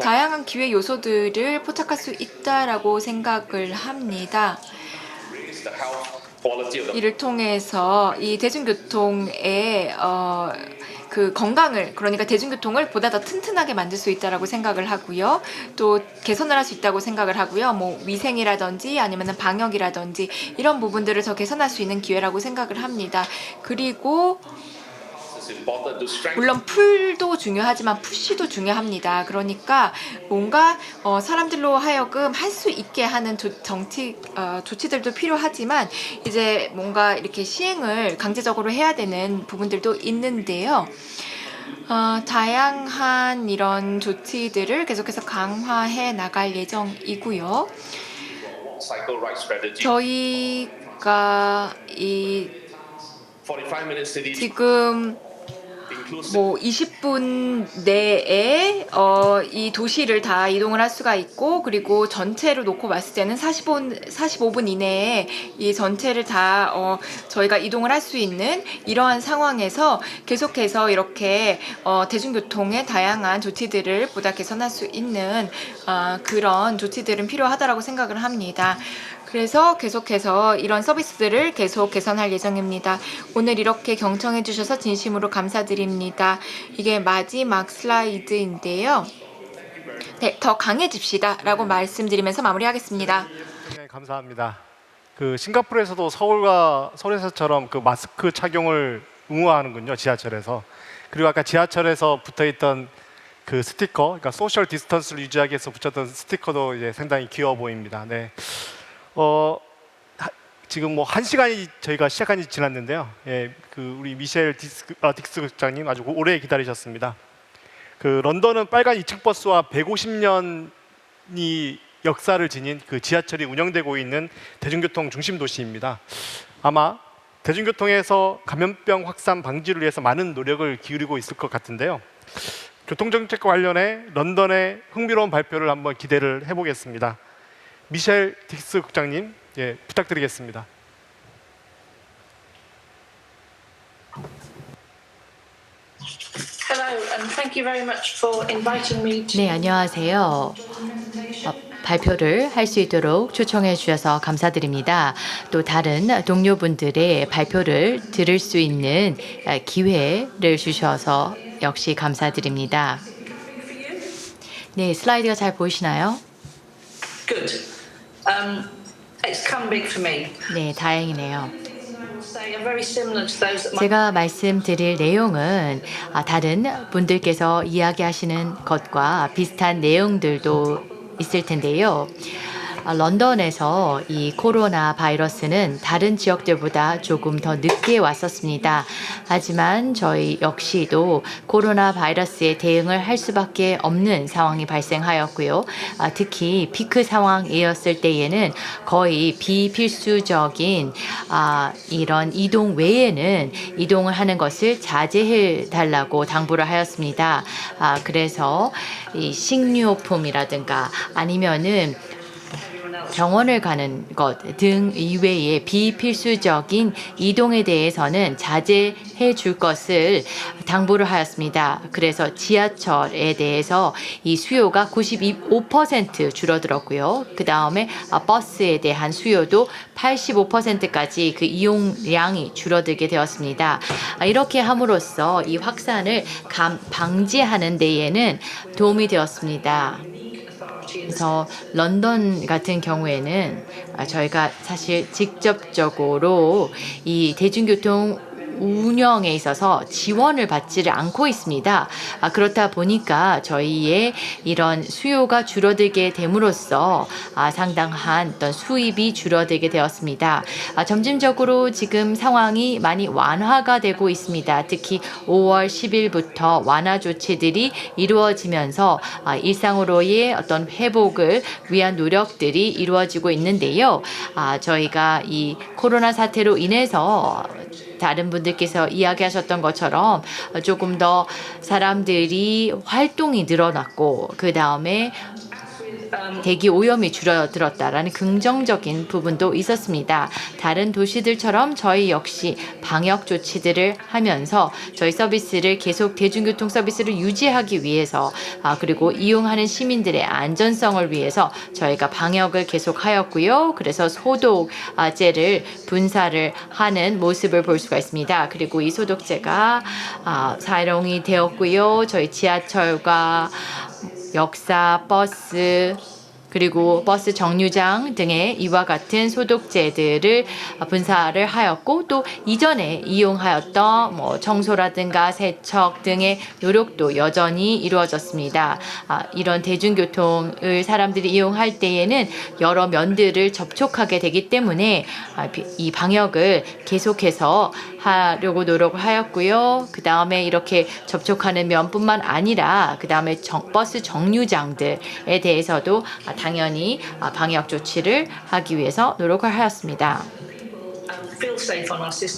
다양한 기회 요소들을 포착할 수 있다라고 생각을 합니다. Raise the health quality of the 이를 통해서 이 대중교통의 그 건강을, 그러니까 대중교통을 보다 더 튼튼하게 만들 수 있다라고 생각을 하고요. 또 개선을 할 수 있다고 생각을 하고요. 뭐 위생이라든지 아니면 방역이라든지 이런 부분들을 더 개선할 수 있는 기회라고 생각을 합니다. 그리고 is important to strengthen. 물론 풀도 중요하지만 푸시도 중요합니다. 그러니까 뭔가 사람들로 하여금 할 수 있게 하는 조치들도 필요하지만 이제 뭔가 이렇게 시행을 강제적으로 해야 되는 부분들도 있는데요. 다양한 이런 조치들을 계속해서 강화해 나갈 예정이고요. Cycle right strategy. 저희가 이 45-minute city 지금 inclusive. 뭐 20분 내에 이 도시를 다 이동을 할 수가 있고, 그리고 전체로 놓고 봤을 때는 45분 이내에 이 전체를 다 저희가 이동을 할 수 있는 이러한 상황에서 계속해서 이렇게 대중교통의 다양한 조치들을 보다 개선할 수 있는 그런 조치들은 필요하다라고 생각을 합니다. 그래서 계속해서 이런 서비스들을 계속 개선할 예정입니다. 오늘 이렇게 경청해 주셔서 진심으로 감사드립니다. 이게 마지막 슬라이드인데요. 네, 더 강해집시다 라고 말씀드리면서 마무리하겠습니다. 네, 감사합니다. 그 싱가포르에서도 서울에서처럼 그 마스크 착용을 의무화하는군요, 지하철에서. 그리고 아까 지하철에서 붙어있던 그 스티커, 그러니까 소셜 디스턴스를 유지하기 위해서 붙였던 스티커도 이제 상당히 귀여워 보입니다. 네. 지금 뭐 1시간이 저희가 시작한 지 지났는데요. 예, 그 우리 미셸 딕스 국장님 아주 오래 기다리셨습니다. 그 런던은 빨간 2층 버스와 150년이 역사를 지닌 그 지하철이 운영되고 있는 대중교통 중심 도시입니다. 아마 대중교통에서 감염병 확산 방지를 위해서 많은 노력을 기울이고 있을 것 같은데요. 교통정책과 관련해 런던의 흥미로운 발표를 한번 기대를 해보겠습니다. 미셸 딕스 국장님, 예, 부탁드리겠습니다. 네, 안녕하세요. 발표를 할 수 있도록 초청해 주셔서 감사드립니다. 또 다른 동료분들의 발표를 들을 수 있는 기회를 주셔서 역시 감사드립니다. 네, 슬라이드가 잘 보이시나요? Good. It's come big for me. 네, 다행이네요. Say are very similar to those that my 제가 말씀드릴 내용은 다른 분들께서 이야기하시는 것과 비슷한 내용들도 있을 텐데요. 런던에서 이 코로나 바이러스는 다른 지역들보다 조금 더 늦게 왔었습니다. 하지만 저희 역시도 코로나 바이러스에 대응을 할 수밖에 없는 상황이 발생하였고요. 특히 피크 상황이었을 때에는 거의 비필수적인 이런 이동 외에는 이동을 하는 것을 자제해 달라고 당부를 하였습니다. 그래서 이 식료품이라든가 아니면은 병원을 가는 것 등 이외에 비필수적인 이동에 대해서는 자제해 줄 것을 당부를 하였습니다. 그래서 지하철에 대해서 이 수요가 95% 줄어들었고요. 그 다음에 버스에 대한 수요도 85%까지 그 이용량이 줄어들게 되었습니다. 이렇게 함으로써 이 확산을 방지하는 데에는 도움이 되었습니다. 그래서 런던 같은 경우에는 저희가 사실 직접적으로 이 대중교통 운영에 있어서 지원을 받지를 않고 있습니다. 그렇다 보니까 저희의 이런 수요가 줄어들게 됨으로써 상당한 어떤 수입이 줄어들게 되었습니다. 점진적으로 지금 상황이 많이 완화가 되고 있습니다. 특히 5월 10일부터 완화 조치들이 이루어지면서 일상으로의 어떤 회복을 위한 노력들이 이루어지고 있는데요. 저희가 이 코로나 사태로 인해서 다른 분들께서 이야기하셨던 것처럼 조금 더 사람들이 활동이 늘어났고 그 다음에 대기 오염이 줄어들었다라는 긍정적인 부분도 있었습니다. 다른 도시들처럼 저희 역시 방역 조치들을 하면서 저희 서비스를 계속 대중교통 서비스를 유지하기 위해서 그리고 이용하는 시민들의 안전성을 위해서 저희가 방역을 계속하였고요. 그래서 소독제를 분사를 하는 모습을 볼 수가 있습니다. 그리고 이 소독제가 사용이 되었고요. 저희 지하철과 역사, 버스, 그리고 버스 정류장 등의 이와 같은 소독제들을 분사를 하였고 또 이전에 이용하였던 청소라든가 세척 등의 노력도 여전히 이루어졌습니다. 이런 대중교통을 사람들이 이용할 때에는 여러 면들을 접촉하게 되기 때문에 이 방역을 계속해서 하려고 노력을 하였고요. 그 다음에 이렇게 접촉하는 면뿐만 아니라 그 다음에 버스 정류장들에 대해서도 당연히 방역 조치를 하기 위해서 노력을 하였습니다.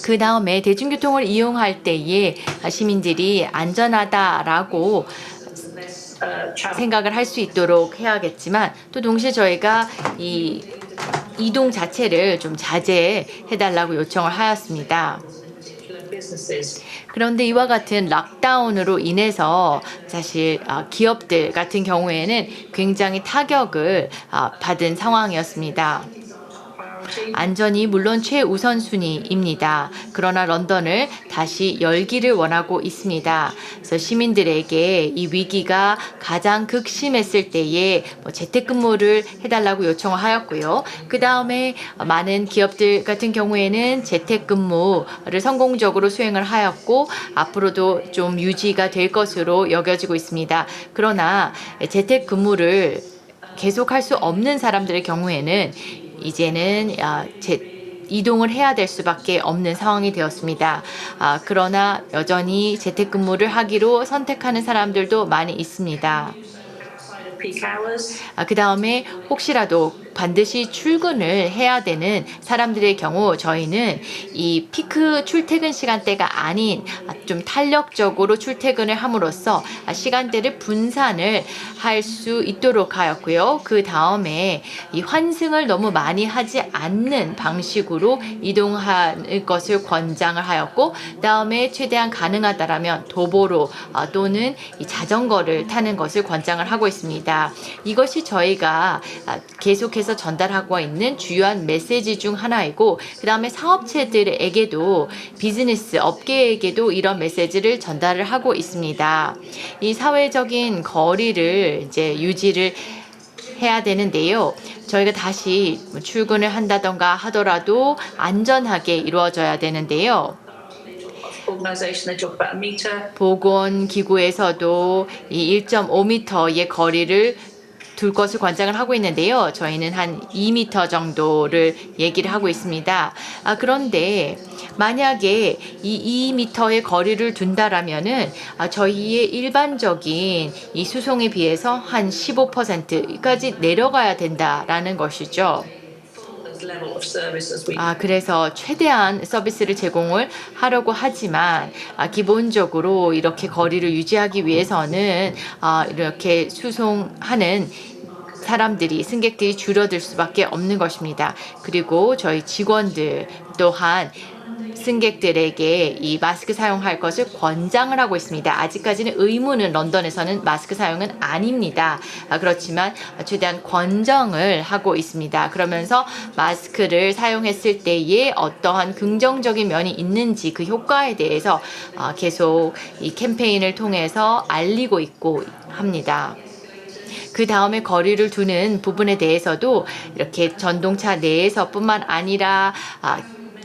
그 다음에 대중교통을 이용할 때에 시민들이 안전하다라고 생각을 할 수 있도록 해야겠지만 또 동시에 저희가 이 이동 자체를 좀 자제해달라고 요청을 하였습니다. 그런데 이와 같은 락다운으로 인해서 사실 기업들 같은 경우에는 굉장히 타격을 받은 상황이었습니다. 안전이 물론 최우선순위입니다. 그러나 런던을 다시 열기를 원하고 있습니다. 그래서 시민들에게 이 위기가 가장 극심했을 때에 재택근무를 해달라고 요청을 하였고요. 그 다음에 많은 기업들 같은 경우에는 재택근무를 성공적으로 수행을 하였고 앞으로도 좀 유지가 될 것으로 여겨지고 있습니다. 그러나 재택근무를 계속할 수 없는 사람들의 경우에는 이제는 이동을 해야 될 수밖에 없는 상황이 되었습니다. 그러나 여전히 재택근무를 하기로 선택하는 사람들도 많이 있습니다. 그 다음에 혹시라도 반드시 출근을 해야 되는 사람들의 경우 저희는 이 피크 출퇴근 시간대가 아닌 좀 탄력적으로 출퇴근을 함으로써 시간대를 분산을 할 수 있도록 하였고요. 그 다음에 이 환승을 너무 많이 하지 않는 방식으로 이동하는 것을 권장을 하였고 그 다음에 최대한 가능하다라면 도보로 또는 이 자전거를 타는 것을 권장을 하고 있습니다. 이것이 저희가 계속해서 전달하고 있는 주요한 메시지 중 하나이고 그 다음에 사업체들에게도 비즈니스 업계에게도 이런 메시지를 전달을 하고 있습니다. 이 사회적인 거리를 이제 유지를 해야 되는데요. 저희가 다시 출근을 한다던가 하더라도 안전하게 이루어져야 되는데요. 보건기구에서도 이 1.5m의 거리를 둘 것을 권장을 하고 있는데요. 저희는 한 2m 정도를 얘기를 하고 있습니다. 그런데 만약에 이 2m의 거리를 둔다라면은 저희의 일반적인 이 수송에 비해서 한 15%까지 내려가야 된다라는 것이죠. 그래서 최대한 서비스를 제공을 하려고 하지만 기본적으로 이렇게 거리를 유지하기 위해서는 이렇게 수송하는 사람들이 승객들이 줄어들 수밖에 없는 것입니다. 그리고 저희 직원들 또한 승객들에게 이 마스크 사용할 것을 권장을 하고 있습니다. 아직까지는 의무는 런던에서는 마스크 사용은 아닙니다. 그렇지만 최대한 권장을 하고 있습니다. 그러면서 마스크를 사용했을 때에 어떠한 긍정적인 면이 있는지 그 효과에 대해서 계속 이 캠페인을 통해서 알리고 있고 합니다. 그 다음에 거리를 두는 부분에 대해서도 이렇게 전동차 내에서뿐만 아니라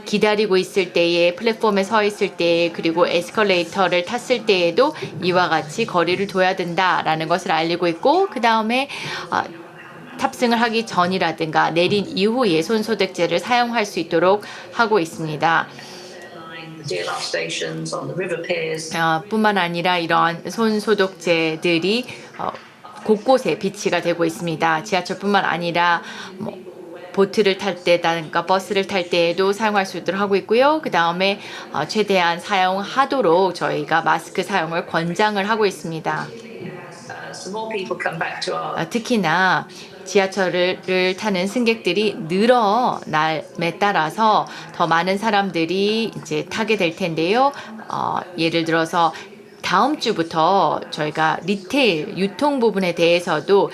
기다리고 있을 때에 플랫폼에 서 있을 때 그리고 에스컬레이터를 탔을 때에도 이와 같이 거리를 둬야 된다라는 것을 알리고 있고 그 다음에 탑승을 하기 전이라든가 내린 이후에 손소독제를 사용할 수 있도록 하고 있습니다. 뿐만 아니라 이러한 손소독제들이 곳곳에 비치가 되고 있습니다. 지하철뿐만 아니라 보트를 탈 때든가 버스를 탈 때에도 사용할 수 있도록 하고 있고요. 그 다음에 최대한 사용하도록 저희가 마스크 사용을 권장을 하고 있습니다. 특히나 지하철을 타는 승객들이 늘어남에 따라서 더 많은 사람들이 이제 타게 될 텐데요. 예를 들어서 다음 주부터 저희가 리테일 유통 부분에 대해서도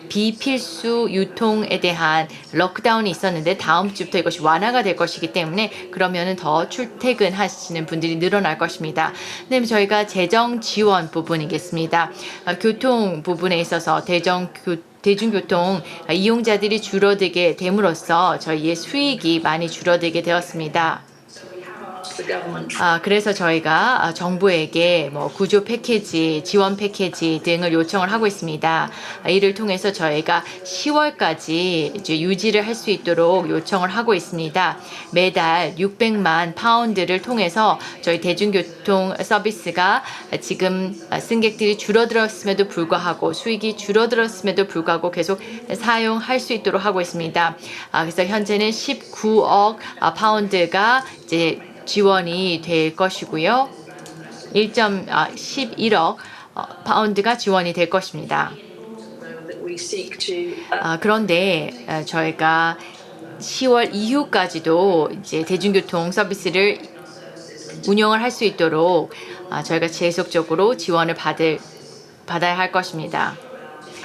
비필수 유통에 대한 록다운이 있었는데 다음 주부터 이것이 완화가 될 것이기 때문에 그러면은 더 출퇴근하시는 분들이 늘어날 것입니다. 그다음에 저희가 재정 지원 부분이겠습니다. 교통 부분에 있어서 대중교통 이용자들이 줄어들게 됨으로써 저희의 수익이 많이 줄어들게 되었습니다. 그래서 저희가 정부에게 구조 패키지, 지원 패키지 등을 요청을 하고 있습니다. 이를 통해서 저희가 10월까지 이제 유지를 할 수 있도록 요청을 하고 있습니다. 매달 600만 파운드를 통해서 저희 대중교통 서비스가 지금 승객들이 줄어들었음에도 불구하고 수익이 줄어들었음에도 불구하고 계속 사용할 수 있도록 하고 있습니다. 그래서 현재는 19억 파운드가 이제 지원이 될 것이고요. 11억 파운드가 지원이 될 것입니다. 그런데 저희가 10월 이후까지도 이제 대중교통 서비스를 운영을 할 수 있도록 저희가 계속적으로 지원을 받아야 할 것입니다.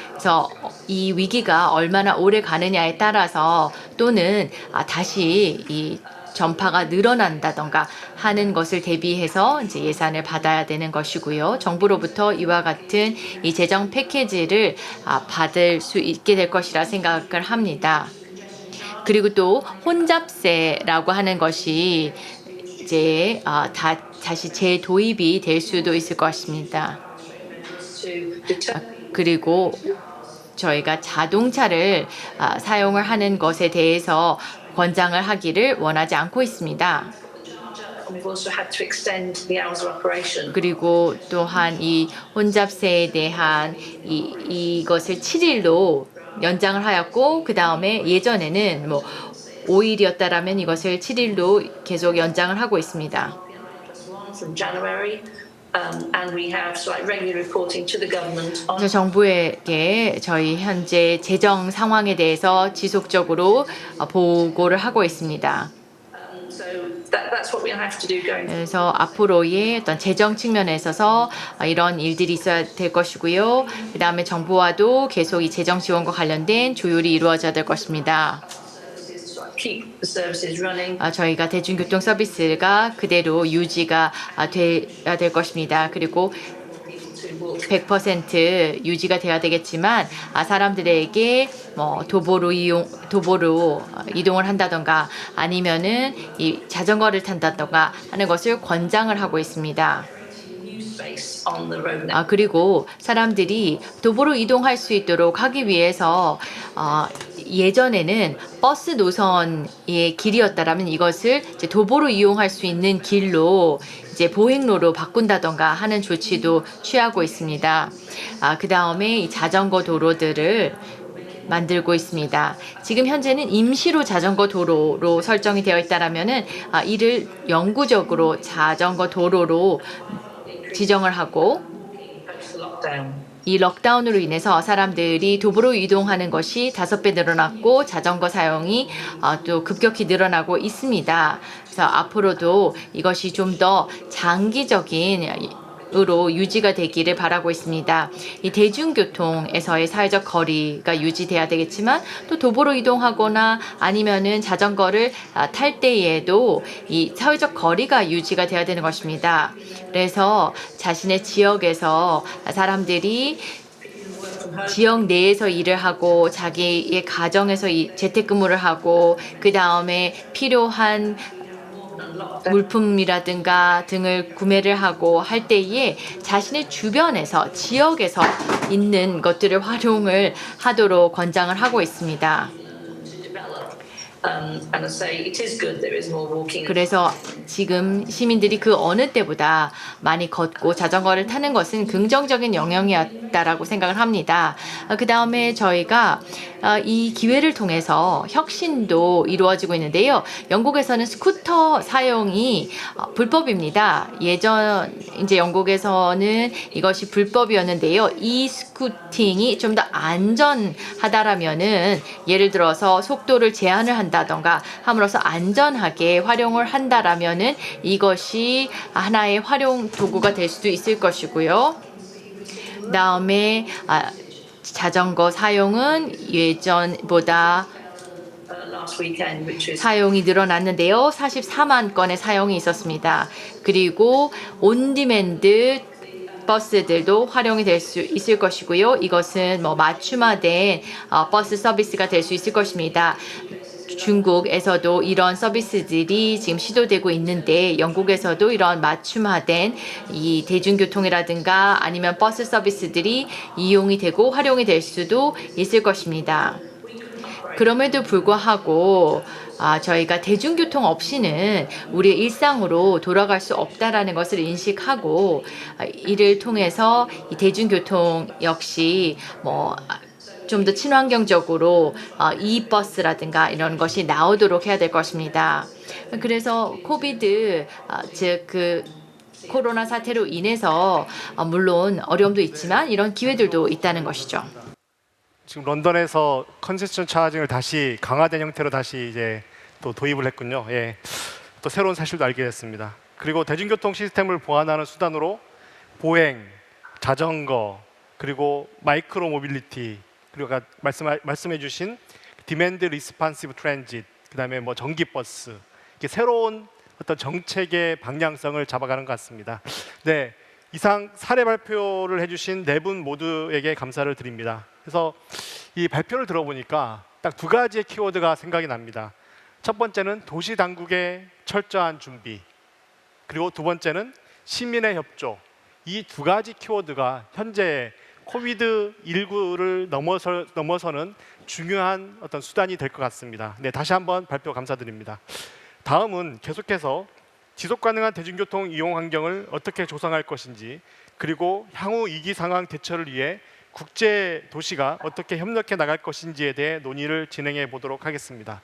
그래서 이 위기가 얼마나 오래 가느냐에 따라서 또는 다시 이 전파가 늘어난다던가 하는 것을 대비해서 이제 예산을 받아야 되는 것이고요. 정부로부터 이와 같은 이 재정 패키지를 받을 수 있게 될 것이라 생각을 합니다. 그리고 또 혼잡세라고 하는 것이 이제 다시 재도입이 될 수도 있을 것입니다. 그리고 저희가 자동차를 사용을 하는 것에 대해서 권장을 하기를 원하지 않고 있습니다. 그리고 또한 이 혼잡세에 대한 이것을 7일로 연장을 하였고 그 다음에 예전에는 5일이었다라면 이것을 7일로 계속 연장을 하고 있습니다. 그래서 정부에게 저희 현재 재정 상황에 대해서 지속적으로 보고를 하고 있습니다. 그래서 앞으로의 어떤 재정 측면에 있어서 이런 일들이 있어야 될 것이고요. 그 다음에 정부와도 계속 이 재정 지원과 관련된 조율이 이루어져야 될 것입니다. 저희가 대중교통 서비스가 그대로 유지가 돼야 될 것입니다. 그리고 100% 유지가 돼야 되겠지만 사람들에게 도보로 이동을 한다던가 아니면은 이 자전거를 탄다던가 하는 것을 권장을 하고 있습니다. 그리고 사람들이 도보로 이동할 수 있도록 하기 위해서 예전에는 버스 노선의 길이었다라면 이것을 이제 도보로 이용할 수 있는 길로 이제 보행로로 바꾼다던가 하는 조치도 취하고 있습니다. 그 다음에 이 자전거 도로들을 만들고 있습니다. 지금 현재는 임시로 자전거 도로로 설정이 되어 있다라면은 이를 영구적으로 자전거 도로로 지정을 하고 이 럭다운으로 인해서 사람들이 도보로 이동하는 것이 5배 늘어났고 자전거 사용이 또 급격히 늘어나고 있습니다. 그래서 앞으로도 이것이 좀 더 장기적인 으로 유지가 되기를 바라고 있습니다. 이 대중교통에서의 사회적 거리가 유지돼야 되겠지만 또 도보로 이동하거나 아니면은 자전거를 탈 때에도 이 사회적 거리가 유지가 돼야 되는 것입니다. 그래서 자신의 지역에서 사람들이 지역 내에서 일을 하고 자기의 가정에서 재택근무를 하고 그 다음에 필요한 물품이라든가 등을 구매를 하고 할 때에 자신의 주변에서 지역에서 있는 것들을 활용을 하도록 권장을 하고 있습니다. And I say it is good there is more walking. 그래서 지금 시민들이 그 어느 때보다 많이 걷고 자전거를 타는 것은 긍정적인 영향이었다라고 생각을 합니다. 그 다음에 저희가 이 기회를 통해서 혁신도 이루어지고 있는데요. 영국에서는 스쿠터 사용이 불법입니다. 예전 이제 영국에서는 이것이 불법이었는데요. 이 스쿠팅이 좀 더 안전하다라면은 예를 들어서 속도를 제한을 한다던가 함으로써 안전하게 활용을 한다라면은 이것이 하나의 활용 도구가 될 수도 있을 것이고요. 그다음에 자전거 사용은 예전보다 Last weekend, which is 사용이 늘어났는데요. 44만 건의 사용이 있었습니다. 그리고 온디맨드 버스들도 활용이 될 수 있을 것이고요. 이것은 뭐 맞춤화된 버스 서비스가 될 수 있을 것입니다. 중국에서도 이런 서비스들이 지금 시도되고 있는데 영국에서도 이런 맞춤화된 이 대중교통이라든가 아니면 버스 서비스들이 이용이 되고 활용이 될 수도 있을 것입니다. 그럼에도 불구하고 저희가 대중교통 없이는 우리의 일상으로 돌아갈 수 없다라는 것을 인식하고 이를 통해서 이 대중교통 역시 뭐 좀 더 친환경적으로 이버스라든가 이런 것이 나오도록 해야 될 것입니다. 그래서 코비드 즉 그 코로나 사태로 인해서 물론 어려움도 있지만 이런 기회들도 있다는 것이죠. 지금 런던에서 컨세션 차징을 다시 강화된 형태로 다시 이제 또 도입을 했군요. 예. 또 새로운 사실도 알게 됐습니다. 그리고 대중교통 시스템을 보완하는 수단으로 보행, 자전거, 그리고 마이크로 모빌리티, 그리고 아까 말씀해 주신 디맨드 리스판시브 트랜짓, 그다음에 뭐 전기버스, 이렇게 새로운 어떤 정책의 방향성을 잡아가는 것 같습니다. 네, 이상 사례 발표를 해주신 네 분 모두에게 감사를 드립니다. 그래서 이 발표를 들어보니까 딱 두 가지의 키워드가 생각이 납니다. 첫 번째는 도시 당국의 철저한 준비, 그리고 두 번째는 시민의 협조. 이 두 가지 키워드가 현재 코비드19를 넘어서는 중요한 어떤 수단이 될 것 같습니다. 네, 다시 한번 발표 감사드립니다. 다음은 계속해서 지속 가능한 대중교통 이용 환경을 어떻게 조성할 것인지, 그리고 향후 위기 상황 대처를 위해 국제 도시가 어떻게 협력해 나갈 것인지에 대해 논의를 진행해 보도록 하겠습니다.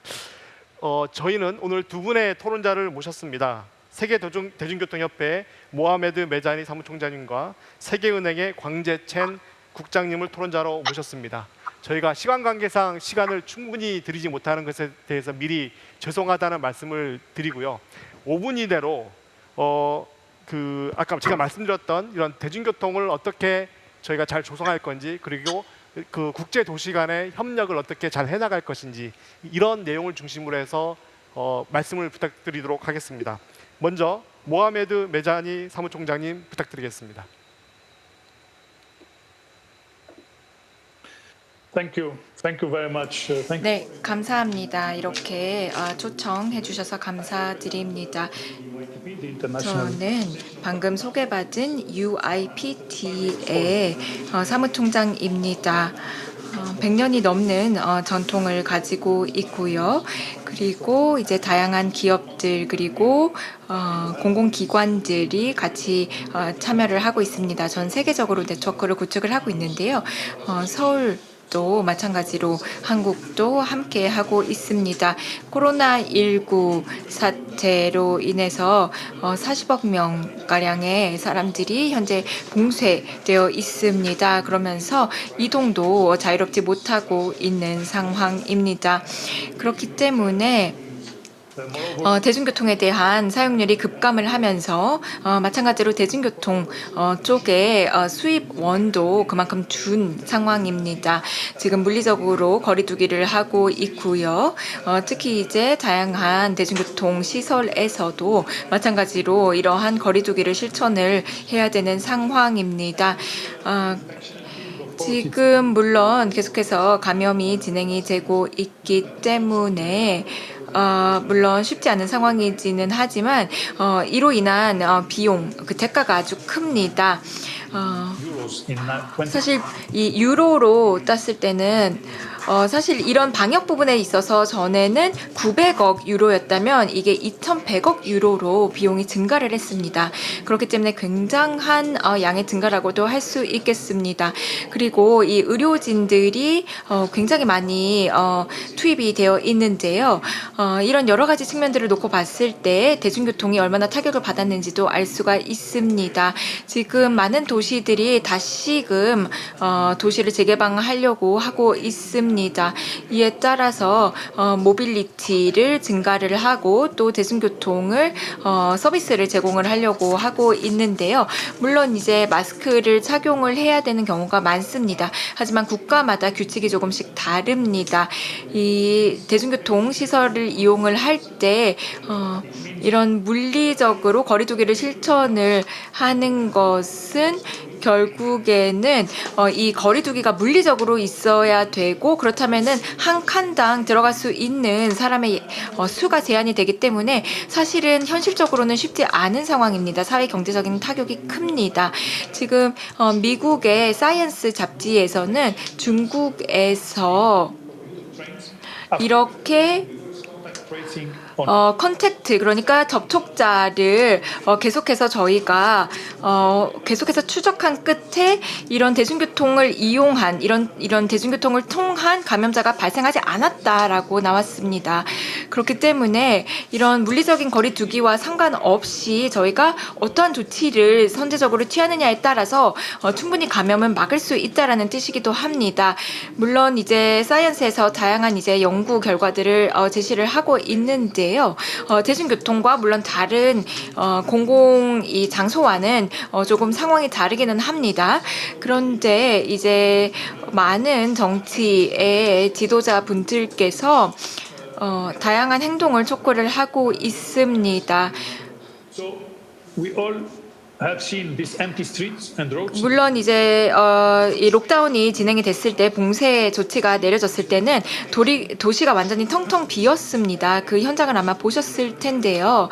저희는 오늘 두 분의 토론자를 모셨습니다. 세계 대중교통협회 모하메드 메자니 사무총장님과 세계은행의 광재첸 국장님을 토론자로 모셨습니다. 저희가 시간 관계상 시간을 충분히 드리지 못하는 것에 대해서 미리 죄송하다는 말씀을 드리고요. 5분 이내로 아까 제가 말씀드렸던 이런 대중교통을 어떻게 저희가 잘 조성할 건지, 그리고 그 국제 도시 간의 협력을 어떻게 잘 해나갈 것인지, 이런 내용을 중심으로 해서 말씀을 부탁드리도록 하겠습니다. 먼저 모하메드 메자니 사무총장님 부탁드리겠습니다. Thank you very much. 네, 감사합니다. 이렇게 초청해 주셔서 감사드립니다. 저는 방금 소개받은 UIPT의 사무총장입니다. 100년이 넘는 전통을 가지고 있고요. 그리고 이제 다양한 기업들 그리고 공공기관들이 같이 참여를 하고 있습니다. 전 세계적으로 네트워크를 구축을 하고 있는데요. 서울 또 마찬가지로 한국도 함께 하고 있습니다. 코로나19 사태로 인해서 40억 명가량의 사람들이 현재 봉쇄되어 있습니다. 그러면서 이동도 자유롭지 못하고 있는 상황입니다. 그렇기 때문에 대중교통에 대한 사용률이 급감을 하면서 마찬가지로 대중교통 쪽에 수입원도 그만큼 준 상황입니다. 지금 물리적으로 거리두기를 하고 있고요. 특히 이제 다양한 대중교통 시설에서도 마찬가지로 이러한 거리두기를 실천을 해야 되는 상황입니다. 지금 물론 계속해서 감염이 진행이 되고 있기 때문에 물론 쉽지 않은 상황이지는 하지만 이로 인한 비용, 그 대가가 아주 큽니다. 사실 이 유로로 땄을 때는 사실 이런 방역 부분에 있어서 전에는 900억 유로였다면 이게 2,100억 유로로 비용이 증가를 했습니다. 그렇기 때문에 굉장한 양의 증가라고도 할 수 있겠습니다. 그리고 이 의료진들이 굉장히 많이 투입이 되어 있는데요. 이런 여러 가지 측면들을 놓고 봤을 때 대중교통이 얼마나 타격을 받았는지도 알 수가 있습니다. 지금 많은 도시들이 다시금 도시를 재개방하려고 하고 있습니다. 이에 따라서 모빌리티를 증가를 하고 또 대중교통을 서비스를 제공을 하려고 하고 있는데요. 물론 이제 마스크를 착용을 해야 되는 경우가 많습니다. 하지만 국가마다 규칙이 조금씩 다릅니다. 이 대중교통 시설을 이용을 할 때 이런 물리적으로 거리두기를 실천을 하는 것은 결국에는 이 거리두기가 물리적으로 있어야 되고 그렇다면은 한 칸당 들어갈 수 있는 사람의 수가 제한이 되기 때문에 사실은 현실적으로는 쉽지 않은 상황입니다. 사회 경제적인 타격이 큽니다. 지금 미국의 사이언스 잡지에서는 중국에서 이렇게 컨택트, 그러니까 접촉자를 계속해서 저희가 계속해서 추적한 끝에 이런 대중교통을 이용한 이런 대중교통을 통한 감염자가 발생하지 않았다라고 나왔습니다. 그렇기 때문에 이런 물리적인 거리두기와 상관없이 저희가 어떠한 조치를 선제적으로 취하느냐에 따라서 충분히 감염은 막을 수 있다라는 뜻이기도 합니다. 물론 이제 사이언스에서 다양한 이제 연구 결과들을 제시를 하고 있는데 대중교통과 물론 다른 공공 이 장소와는 조금 상황이 다르기는 합니다. 그런데 이제 많은 정치의 지도자 분들께서 다양한 행동을 촉구를 하고 있습니다. 물론 이제 이 록다운이 진행이 됐을 때 봉쇄 조치가 내려졌을 때는 도시가 완전히 텅텅 비었습니다. 그 현장을 아마 보셨을 텐데요.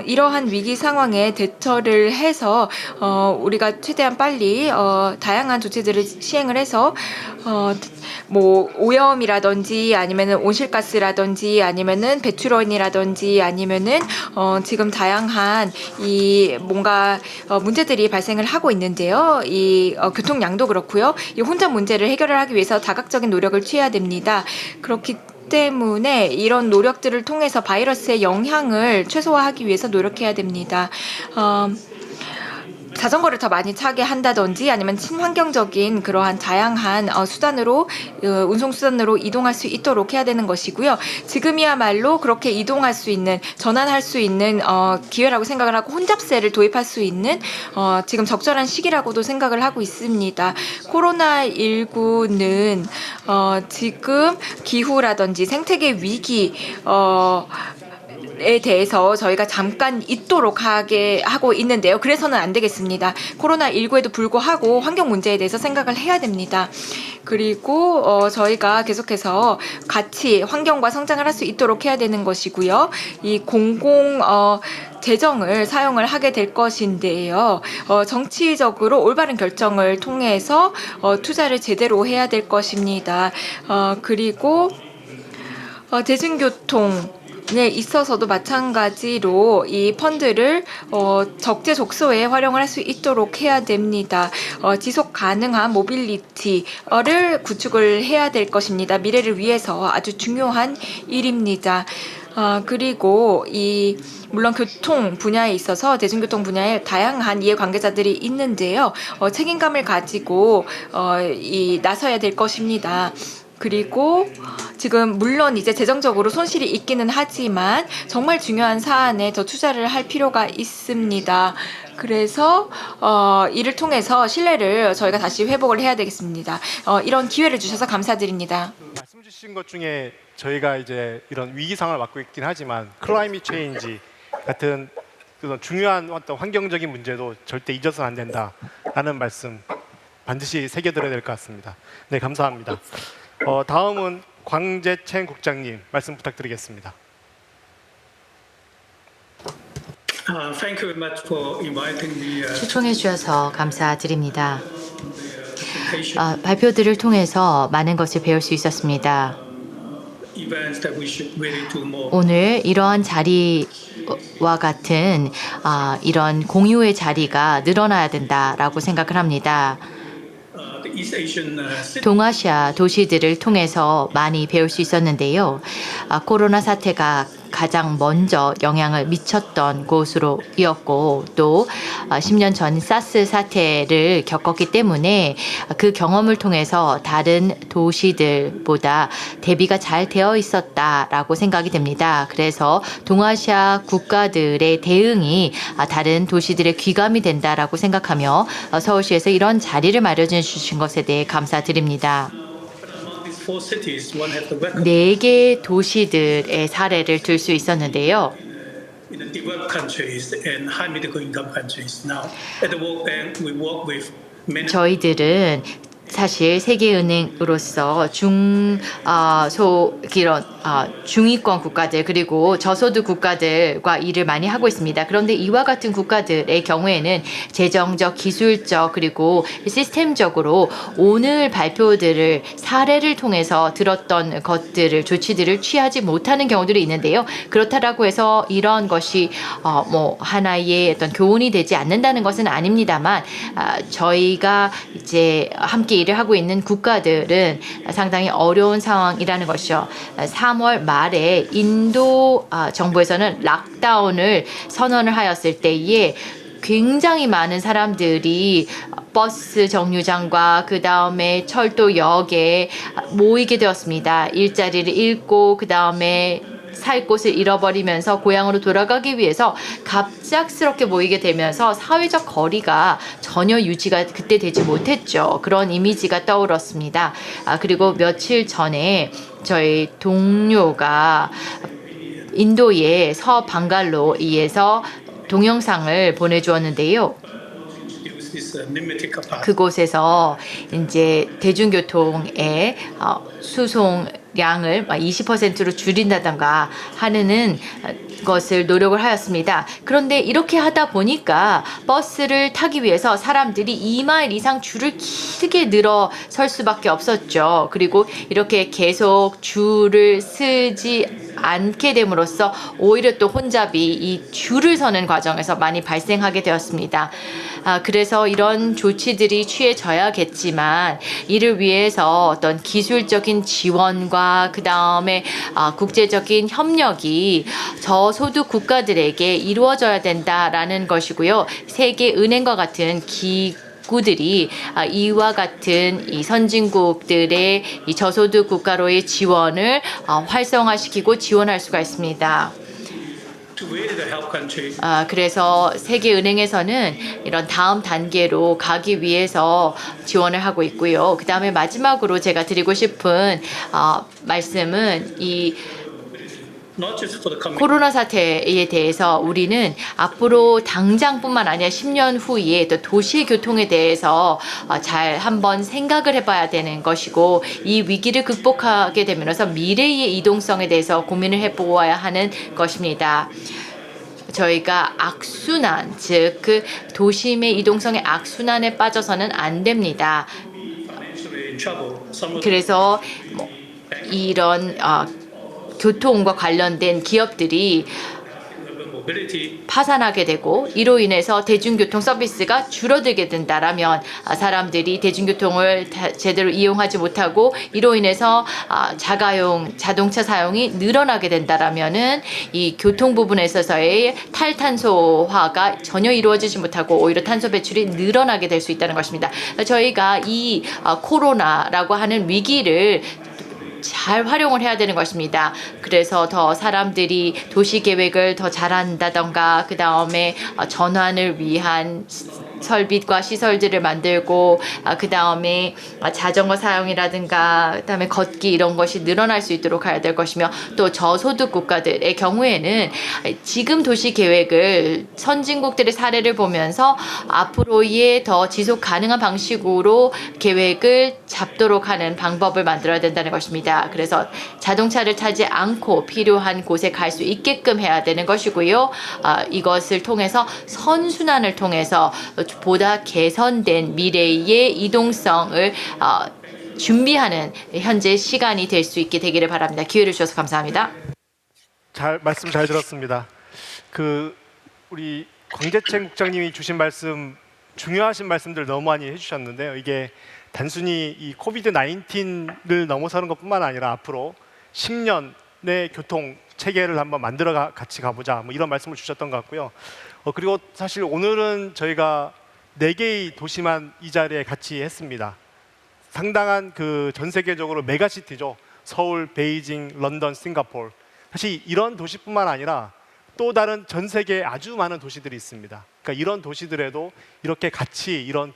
이러한 위기 상황에 대처를 해서 우리가 최대한 빨리 다양한 조치들을 시행을 해서 뭐 오염이라든지 아니면은 온실가스라든지 아니면은 배출원이라든지 아니면은 지금 다양한 이 뭔가 문제들이 발생을 하고 있는데요. 이 교통량도 그렇고요. 이 혼잡 문제를 해결을 하기 위해서 다각적인 노력을 취해야 됩니다. 그렇기 때문에 이런 노력들을 통해서 바이러스의 영향을 최소화하기 위해서 노력해야 됩니다. 자전거를 더 많이 타게 한다든지 아니면 친환경적인 그러한 다양한 수단으로 운송수단으로 이동할 수 있도록 해야 되는 것이고요. 지금이야말로 그렇게 이동할 수 있는 전환할 수 있는 기회라고 생각을 하고 혼잡세를 도입할 수 있는 지금 적절한 시기라고도 생각을 하고 있습니다. 코로나19는 지금 기후라든지 생태계 위기 에 대해서 저희가 잠깐 잊도록 하고 있는데요. 그래서는 안 되겠습니다. 코로나19에도 불구하고 환경 문제에 대해서 생각을 해야 됩니다. 그리고 저희가 계속해서 같이 환경과 성장을 할 수 있도록 해야 되는 것이고요. 이 공공 재정을 사용을 하게 될 것인데요. 정치적으로 올바른 결정을 통해서 투자를 제대로 해야 될 것입니다. 그리고 대중교통 있어서도 마찬가지로 이 펀드를 적재적소에 활용을 할 수 있도록 해야 됩니다. 지속 가능한 모빌리티를 구축을 해야 될 것입니다. 미래를 위해서 아주 중요한 일입니다. 그리고 물론 교통 분야에 있어서 대중교통 분야에 다양한 이해관계자들이 있는데요. 책임감을 가지고 나서야 될 것입니다. 그리고 지금 물론 이제 재정적으로 손실이 있기는 하지만 정말 중요한 사안에 더 투자를 할 필요가 있습니다. 그래서 이를 통해서 신뢰를 저희가 다시 회복을 해야 되겠습니다. 이런 기회를 주셔서 감사드립니다. 말씀 주신 것 중에 저희가 이제 이런 위기 상황을 맞고 있긴 하지만 클라이밋 체인지 같은 그런 중요한 어떤 환경적인 문제도 절대 잊어서는 안 된다라는 말씀 반드시 새겨들어야 될 것 같습니다. 네, 감사합니다. 다음은 광재첸 국장님 말씀 부탁드리겠습니다. Thank you very much for inviting me. 초청해 주셔서 감사드립니다. 발표들을 통해서 많은 것을 배울 수 있었습니다. Events that we should really do more. 오늘 이러한 자리와 같은 이런 공유의 자리가 늘어나야 된다라고 생각을 합니다. The East Asian cities 동아시아 도시들을 통해서 많이 배울 수 있었는데요. 코로나 사태가 가장 먼저 영향을 미쳤던 곳으로이었고 또 10년 전 사스 사태를 겪었기 때문에 그 경험을 통해서 다른 도시들보다 대비가 잘 되어 있었다라고 생각이 됩니다. 그래서 동아시아 국가들의 대응이 다른 도시들의 귀감이 된다라고 생각하며 서울시에서 이런 자리를 마련해 주신 것에 대해 감사드립니다. these four cities, one has the record 4개 도시들의 사례를 들 수 있었는데요. in the developed countries and high middle income countries. Now, at the World Bank, we work with many. 저희들은 사실 세계은행으로서 중위권 국가들 그리고 저소득 국가들과 일을 많이 하고 있습니다. 그런데 이와 같은 국가들의 경우에는 재정적, 기술적 그리고 시스템적으로 오늘 발표들을 사례를 통해서 들었던 것들을 조치들을 취하지 못하는 경우들이 있는데요. 그렇다라고 해서 이런 것이 하나의 어떤 교훈이 되지 않는다는 것은 아닙니다만 저희가 이제 함께 일을 하고 있는 국가들은 상당히 어려운 상황이라는 것이죠. 3월 말에 인도 정부에서는 락다운을 선언을 하였을 때에 굉장히 많은 사람들이 버스 정류장과 그 다음에 철도역에 모이게 되었습니다. 일자리를 잃고 그 다음에 살 곳을 잃어버리면서 고향으로 돌아가기 위해서 갑작스럽게 모이게 되면서 사회적 거리가 전혀 유지가 그때 되지 못했죠. 그런 이미지가 떠올랐습니다. 그리고 며칠 전에 저희 동료가 인도의 서방갈로이에서 동영상을 보내주었는데요. 그곳에서 이제 대중교통의 수송량을 20%로 줄인다던가 하는 것을 노력을 하였습니다. 그런데 이렇게 하다 보니까 버스를 타기 위해서 사람들이 2마일 이상 줄을 길게 늘어설 수밖에 없었죠. 그리고 이렇게 계속 줄을 쓰지 않게 됨으로써 오히려 또 혼잡이 이 줄을 서는 과정에서 많이 발생하게 되었습니다. 그래서 이런 조치들이 취해져야겠지만 이를 위해서 어떤 기술적인 지원과 그 다음에 국제적인 협력이 저소득 국가들에게 이루어져야 된다라는 것이고요. 세계은행과 같은 기구들이 이와 같은 이 선진국들의 이 저소득 국가로의 지원을 활성화시키고 지원할 수가 있습니다. 그래서 세계은행에서는 이런 다음 단계로 가기 위해서 지원을 하고 있고요. 그 다음에 마지막으로 제가 드리고 싶은 말씀은 이 코로나 사태에 대해서 우리는 앞으로 당장뿐만 아니라 10년 후에 또 도시 교통에 대해서 잘 한번 생각을 해봐야 되는 것이고 이 위기를 극복하게 되면서 미래의 이동성에 대해서 고민을 해보아야 하는 것입니다. 저희가 악순환, 즉 그 도심의 이동성의 악순환에 빠져서는 안 됩니다. 그래서 이런 교통과 관련된 기업들이 mobility 파산하게 되고 이로 인해서 대중교통 서비스가 줄어들게 된다라면 사람들이 대중교통을 제대로 이용하지 못하고 이로 인해서 자가용 자동차 사용이 늘어나게 된다라면은 이 교통 부분에 있어서의 탈탄소화가 전혀 이루어지지 못하고 오히려 탄소 배출이 늘어나게 될 수 있다는 것입니다. 저희가 이 코로나라고 하는 위기를 잘 활용을 해야 되는 것입니다. 그래서 더 사람들이 도시 계획을 더 잘한다던가 그 다음에 전환을 위한 설비과 시설들을 만들고 그 다음에 자전거 사용이라든가 그 다음에 걷기 이런 것이 늘어날 수 있도록 해야 될 것이며 또 저소득 국가들의 경우에는 지금 도시 계획을 선진국들의 사례를 보면서 앞으로의 더 지속 가능한 방식으로 계획을 잡도록 하는 방법을 만들어야 된다는 것입니다. 그래서 자동차를 타지 않고 필요한 곳에 갈 수 있게끔 해야 되는 것이고요. 이것을 통해서 선순환을 통해서 보다 개선된 미래의 이동성을 준비하는 현재 시간이 될 수 있게 되기를 바랍니다. 기회를 주셔서 감사합니다. 말씀 잘 들었습니다. 우리 광재채 국장님이 주신 말씀 중요하신 말씀들 너무 많이 해주셨는데요. 이게 단순히 이 코비드 19를 넘어서는 것뿐만 아니라 앞으로 10년의 교통 체계를 한번 만들어 같이 가보자 뭐 이런 말씀을 주셨던 것 같고요. 그리고 사실 오늘은 저희가 4개의 도시만 이 자리에 같이 했습니다. 상당한 전 세계적으로 메가시티죠. 서울, 베이징, 런던, 싱가포르. 사실 이런 도시뿐만 아니라 또 다른 전 세계에 아주 많은 도시들이 있습니다. 그러니까 이런 도시들에도 이렇게 같이 이런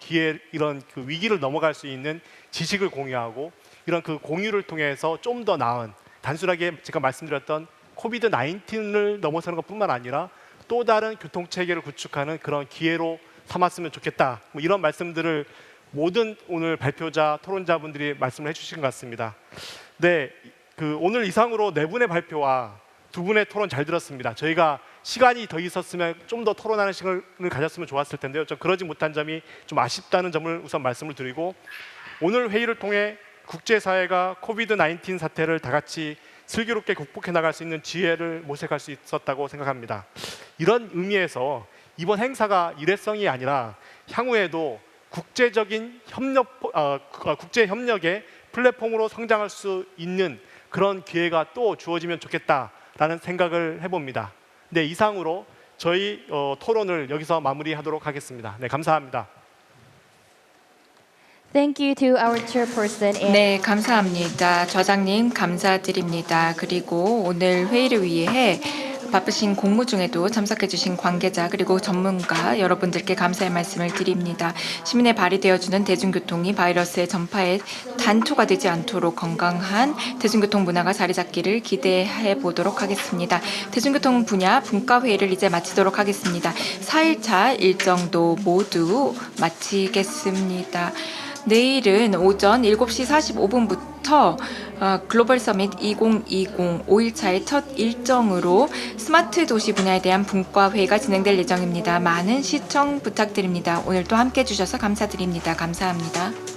위기를 넘어갈 수 있는 지식을 공유하고 이런 공유를 통해서 좀 더 나은 단순하게 제가 말씀드렸던 코비드 19을 넘어서는 것뿐만 아니라 또 다른 교통 체계를 구축하는 그런 기회로 삼았으면 좋겠다. 뭐 이런 말씀들을 모든 오늘 발표자, 토론자분들이 말씀을 해주신 것 같습니다. 네, 오늘 이상으로 4분의 발표와 2분의 토론 잘 들었습니다. 저희가 시간이 더 있었으면 좀 더 토론하는 시간을 가졌으면 좋았을 텐데요. 좀 그러지 못한 점이 좀 아쉽다는 점을 우선 말씀을 드리고 오늘 회의를 통해 국제사회가 코비드 19 사태를 다 같이 슬기롭게 극복해 나갈 수 있는 지혜를 모색할 수 있었다고 생각합니다. 이런 의미에서 이번 행사가 일회성이 아니라 향후에도 국제 협력의 플랫폼으로 성장할 수 있는 그런 기회가 또 주어지면 좋겠다라는 생각을 해봅니다. 네, 이상으로 저희 토론을 여기서 마무리하도록 하겠습니다. 네, 감사합니다. Thank you to our chairperson. 네, 감사합니다. 저장님 감사드립니다. 그리고 오늘 회의를 위해 바쁘신 공무 중에도 참석해주신 관계자 그리고 전문가 여러분들께 감사의 말씀을 드립니다. 시민의 발이 되어주는 대중교통이 바이러스의 전파에 단초가 되지 않도록 건강한 대중교통 문화가 자리 잡기를 기대해 보도록 하겠습니다. 대중교통 분야 분과회의를 이제 마치도록 하겠습니다. 4일차 일정도 모두 마치겠습니다. 내일은 오전 7시 45분부터 글로벌 서밋 2020 5일차의 첫 일정으로 스마트 도시 분야에 대한 분과회의가 진행될 예정입니다. 많은 시청 부탁드립니다. 오늘도 함께해 주셔서 감사드립니다. 감사합니다.